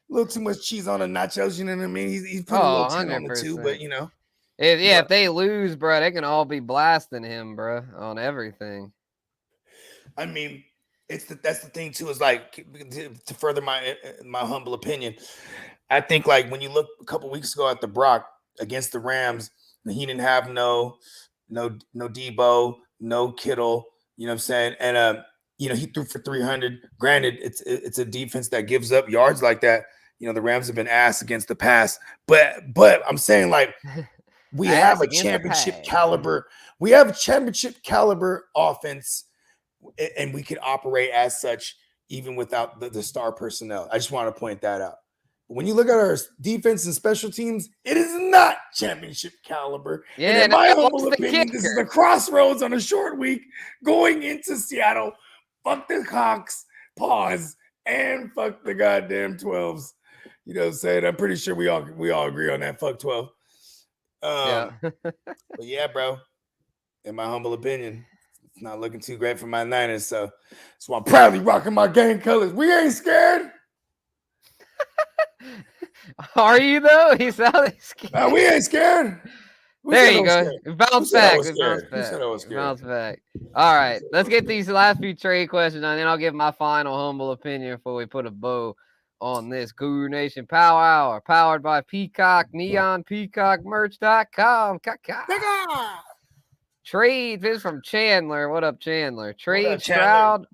little too much cheese on the nachos. You know what I mean? He's putting a little 10 on the two, but you know. If they lose, bro, they can all be blasting him, bro, on everything. I mean, that's the thing too. Is like to further my humble opinion. I think like when you look a couple weeks ago at the Brock against the Rams, he didn't have no Debo, no Kittle. You know what I'm saying? And he threw for 300. Granted, it's a defense that gives up yards like that. You know, the Rams have been ass against the pass, but I'm saying like we have a championship caliber. We have a championship caliber offense, and we can operate as such even without the star personnel. I just want to point that out. But when you look at our defense and special teams, it is not championship caliber. Yeah, and in my humble opinion, this is a crossroads on a short week going into Seattle. Fuck the Hawks, pause, and fuck the goddamn 12s. You know what I'm saying? I'm pretty sure we all agree on that. Fuck 12. Yeah. But yeah, bro. In my humble opinion, it's not looking too great for my Niners. So that's why I'm proudly rocking my gang colors. We ain't scared. Are you though? He sounded scared. No, we ain't scared. There you go. Bounce back. Bounce back. All right. Let's get these last few trade questions on, and then I'll give my final humble opinion before we put a bow on this Guru Nation Power Hour, powered by Peacock, neonpeacockmerch.com. Trade, this is from Chandler. What up, Chandler? Trade Stroud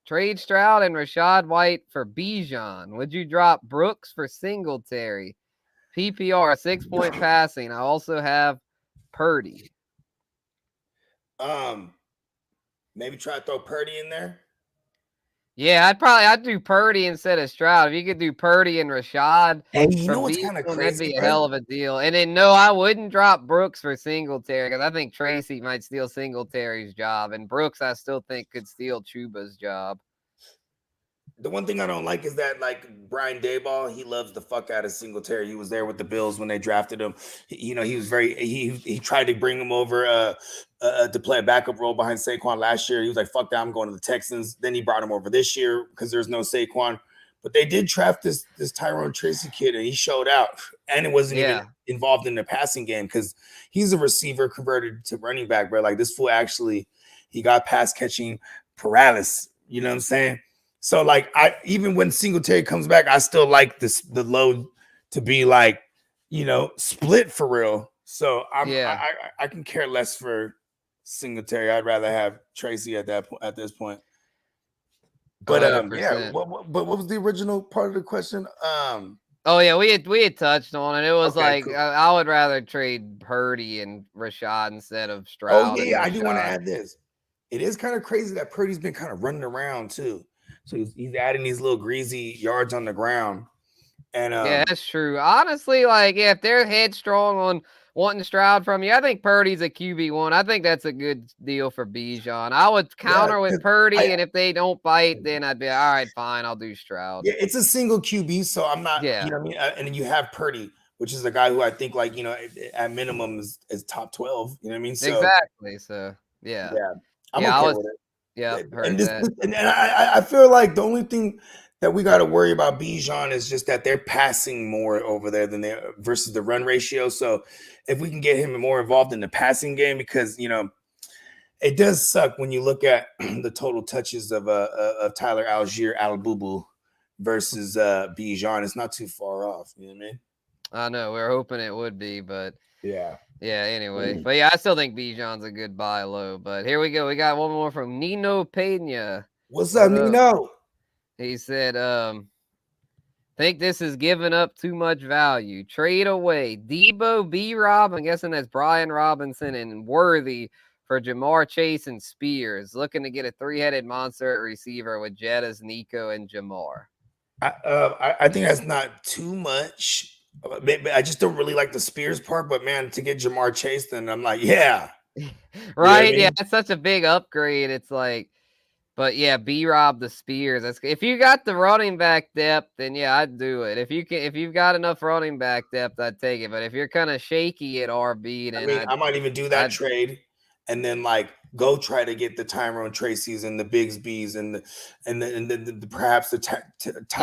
and Rachaad White for Bijan. Would you drop Brooks for Singletary? PPR, 6-point passing. I also have Purdy. Maybe try to throw Purdy in there. Yeah, I'd do Purdy instead of Stroud. If you could do Purdy and Rachaad, hey, you know what's kind of crazy? That'd be a hell of a deal. And then no, I wouldn't drop Brooks for Singletary because I think Tracy might steal Singletary's job, and Brooks I still think could steal Chuba's job. The one thing I don't like is that, like, Brian Daboll, he loves the fuck out of Singletary. He was there with the Bills when they drafted him. He was he tried to bring him over to play a backup role behind Saquon last year. He was like, fuck that, I'm going to the Texans. Then he brought him over this year because there's no Saquon. But they did draft this Tyrone Tracy kid, and he showed out. And it wasn't even involved in the passing game because he's a receiver converted to running back, bro. Like, this fool actually, he got pass catching paralysis. You know what I'm saying? So, like, even when Singletary comes back, I still like the load to be, like, split for real. So I can care less for Singletary. I'd rather have Tracy at this point. But what was the original part of the question? Oh yeah, we had touched on it. It was cool. I would rather trade Purdy and Rachaad instead of Stroud. Oh yeah, I do want to add this. It is kind of crazy that Purdy's been kind of running around too. So he's adding these little greasy yards on the ground. And yeah, that's true. Honestly, if they're headstrong on wanting Stroud from you, I think Purdy's a QB1. I think that's a good deal for Bijan. I would counter with Purdy, and if they don't bite, then I'd be all right, fine, I'll do Stroud. Yeah, it's a single QB, so I'm not, you know what I mean? And then you have Purdy, which is a guy who I think, at minimum is top 12. You know what I mean? So, exactly. So, yeah. I'm okay with it. Yeah, and I feel like the only thing that we got to worry about Bijan is just that they're passing more over there than they versus the run ratio. So if we can get him more involved in the passing game, because it does suck when you look at the total touches of Tyler Algier-Alabubu versus Bijan. It's not too far off. You know what I mean? I know. We're hoping it would be, but yeah. Anyway, but I still think Bijan's a good buy low. But here we go. We got one more from Nino Pena. What's up, Nino? He said, think this is giving up too much value. Trade away Debo, B-Rob, I'm guessing that's Brian Robinson, and Worthy for Jamar Chase and Spears. Looking to get a three-headed monster at receiver with Jettas, Nico, and Jamar. I think that's not too much. I just don't really like the Spears part, but man, to get Jamar Chase, then I'm like, yeah. Right? Yeah, that's such a big upgrade. It's like, but yeah, B-Rob the Spears. If you got the running back depth, then yeah, I'd do it. If you've got enough running back depth, I'd take it. But if you're kind of shaky at RB, then I might even do that trade and then go try to get the Tyrone Tracy's and the Bigsby's and the perhaps the Ty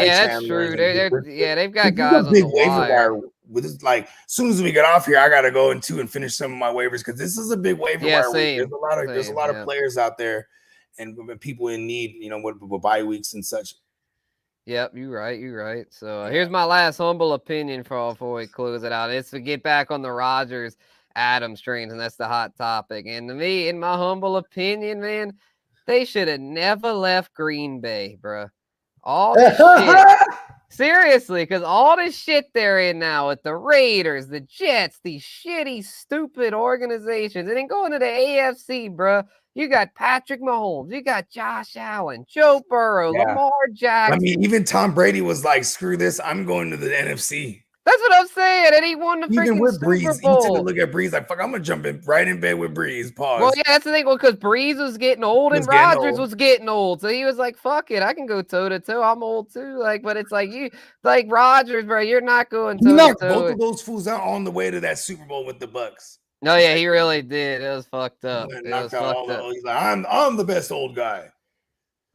that's true. They've got guys on the wire. With this, as soon as we get off here, I gotta go and finish some of my waivers because this is a big waiver wire week. There's a lot of players out there and people in need, with bye weeks and such. Yep, you're right. So here's my last humble opinion before we close it out. It's to get back on the Rodgers Adams trains, and that's the hot topic. And to me, in my humble opinion, man, they should have never left Green Bay, bro. All this shit. Seriously, because all this shit they're in now with the Raiders, the Jets, these shitty, stupid organizations, and then going to the AFC, bro. You got Patrick Mahomes, you got Josh Allen, Joe Burrow, Lamar Jackson. I mean, even Tom Brady was like, screw this, I'm going to the NFC. That's what I'm saying. And he won the freaking Super Bowl. He took a look at Breeze like, fuck, I'm going to jump right in bed with Breeze. Pause. Well, yeah, that's the thing. Well, because Breeze was getting old and Rodgers was getting old. So he was like, fuck it. I can go toe-to-toe. I'm old too. But it's like Rodgers, bro, you're not going toe-to-toe. Both of those fools out on the way to that Super Bowl with the Bucks. No, yeah, he really did. It was fucked up. He's like, I'm the best old guy.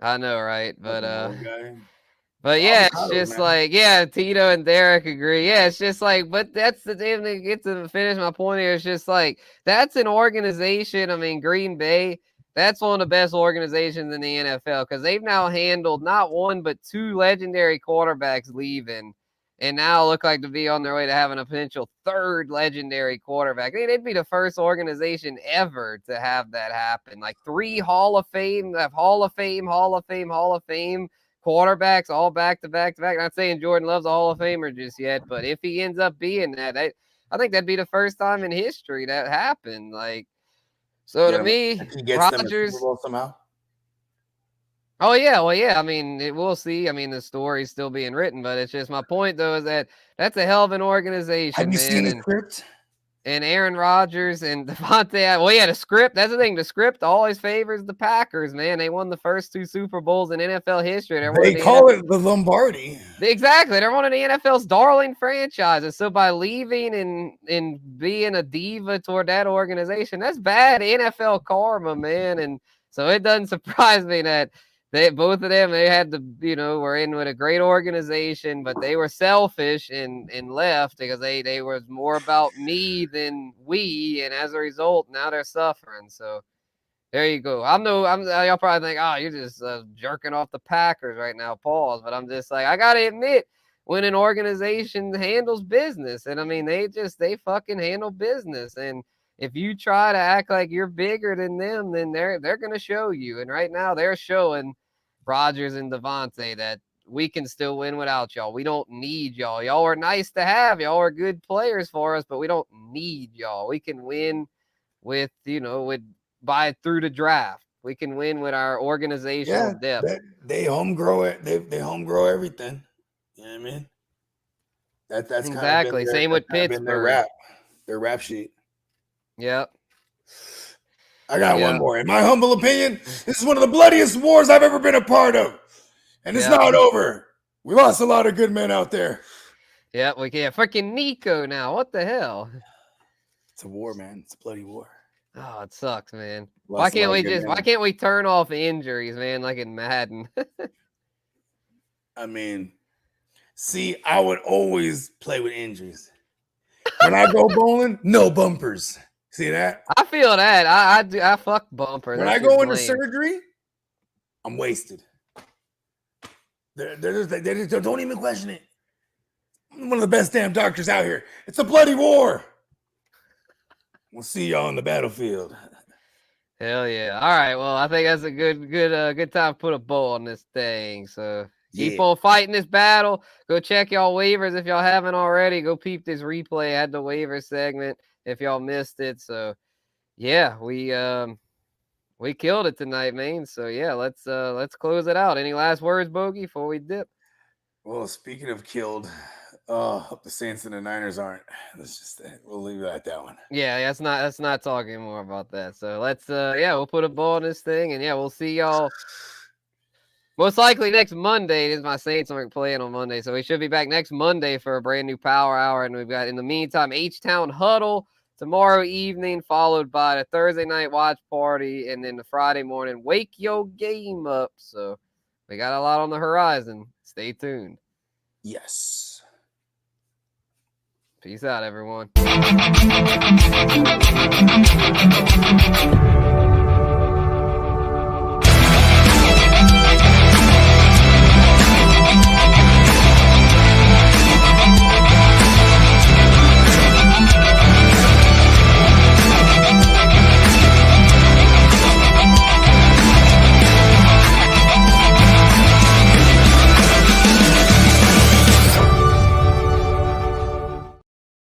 I know, right? But yeah, it's just Tito and Derek agree. Yeah, it's just but that's the thing to get to finish my point here. It's just that's an organization. I mean, Green Bay, That's one of the best organizations in the NFL because they've now handled not one but two legendary quarterbacks leaving, and now look like to be on their way to having a potential third legendary quarterback. I mean, they'd be the first organization ever to have that happen. Like 3 Hall of Fame quarterbacks all back to back to back. Not saying Jordan Love's a Hall of Famer just yet, but if he ends up being that, I think that'd be the first time in history that happened. Like, so to me, if he gets them a Super Rodgers. Bowl somehow. Oh yeah, well yeah. I mean, we'll see. I mean, the story's still being written, but it's just my point though is that that's a hell of an organization, Have you seen man. the script? And Aaron Rodgers and Devontae. Well, yeah, the script. That's the thing. The script always favors the Packers, man. They won the first 2 Super Bowls in NFL history. They call it the Lombardi. Exactly. They're one of the NFL's darling franchises. So by leaving and being a diva toward that organization, that's bad NFL karma, man. And so it doesn't surprise me that both of them, they had to, were in with a great organization, but they were selfish and left because they was more about me than we, and as a result, now they're suffering. So there you go. Y'all probably think, oh, you're just jerking off the Packers right now, pause. But I'm just like, I gotta admit, when an organization handles business, and I mean, they fucking handle business, and if you try to act like you're bigger than them, then they're gonna show you. And right now, they're showing Rodgers and Devontae that we can still win without y'all. We don't need y'all. Y'all are nice to have. Y'all are good players for us, but we don't need y'all. We can win with through the draft. We can win with our organizational depth. They home grow it. They home grow everything. You know what I mean? That's exactly same with Pittsburgh. Their rap sheet. Yep. I got one more. In my humble opinion, this is one of the bloodiest wars I've ever been a part of. And it's not over. We lost a lot of good men out there. Yeah, we can't. Freaking Nico now. What the hell? It's a war, man. It's a bloody war. Oh, it sucks, man. Why can't we turn off injuries, man, like in Madden? I mean, see, I would always play with injuries. When I go bowling, no bumpers. See that? I feel that. I fuck bumpers. When I go into surgery, I'm wasted. They just don't even question it. I'm one of the best damn doctors out here. It's a bloody war. We'll see y'all on the battlefield. Hell yeah! All right. Well, I think that's a good time to put a bow on this thing. So keep on fighting this battle. Go check y'all waivers if y'all haven't already. Go peep this replay at the waiver segment if y'all missed it. So yeah, we killed it tonight, man. So yeah, let's close it out. Any last words, Bogey, before we dip? Well, speaking of killed, the Saints and the Niners aren't. We'll leave it at that one. Yeah, let's not talk anymore about that. So let's we'll put a ball on this thing, and we'll see y'all most likely next Monday. This is my Saints aren't playing on Monday, so we should be back next Monday for a brand new Power Hour. And we've got, in the meantime, H-Town Huddle tomorrow evening, followed by the Thursday night watch party, and then the Friday morning Wake Your Game Up. So we got a lot on the horizon. Stay tuned. Yes. Peace out, everyone.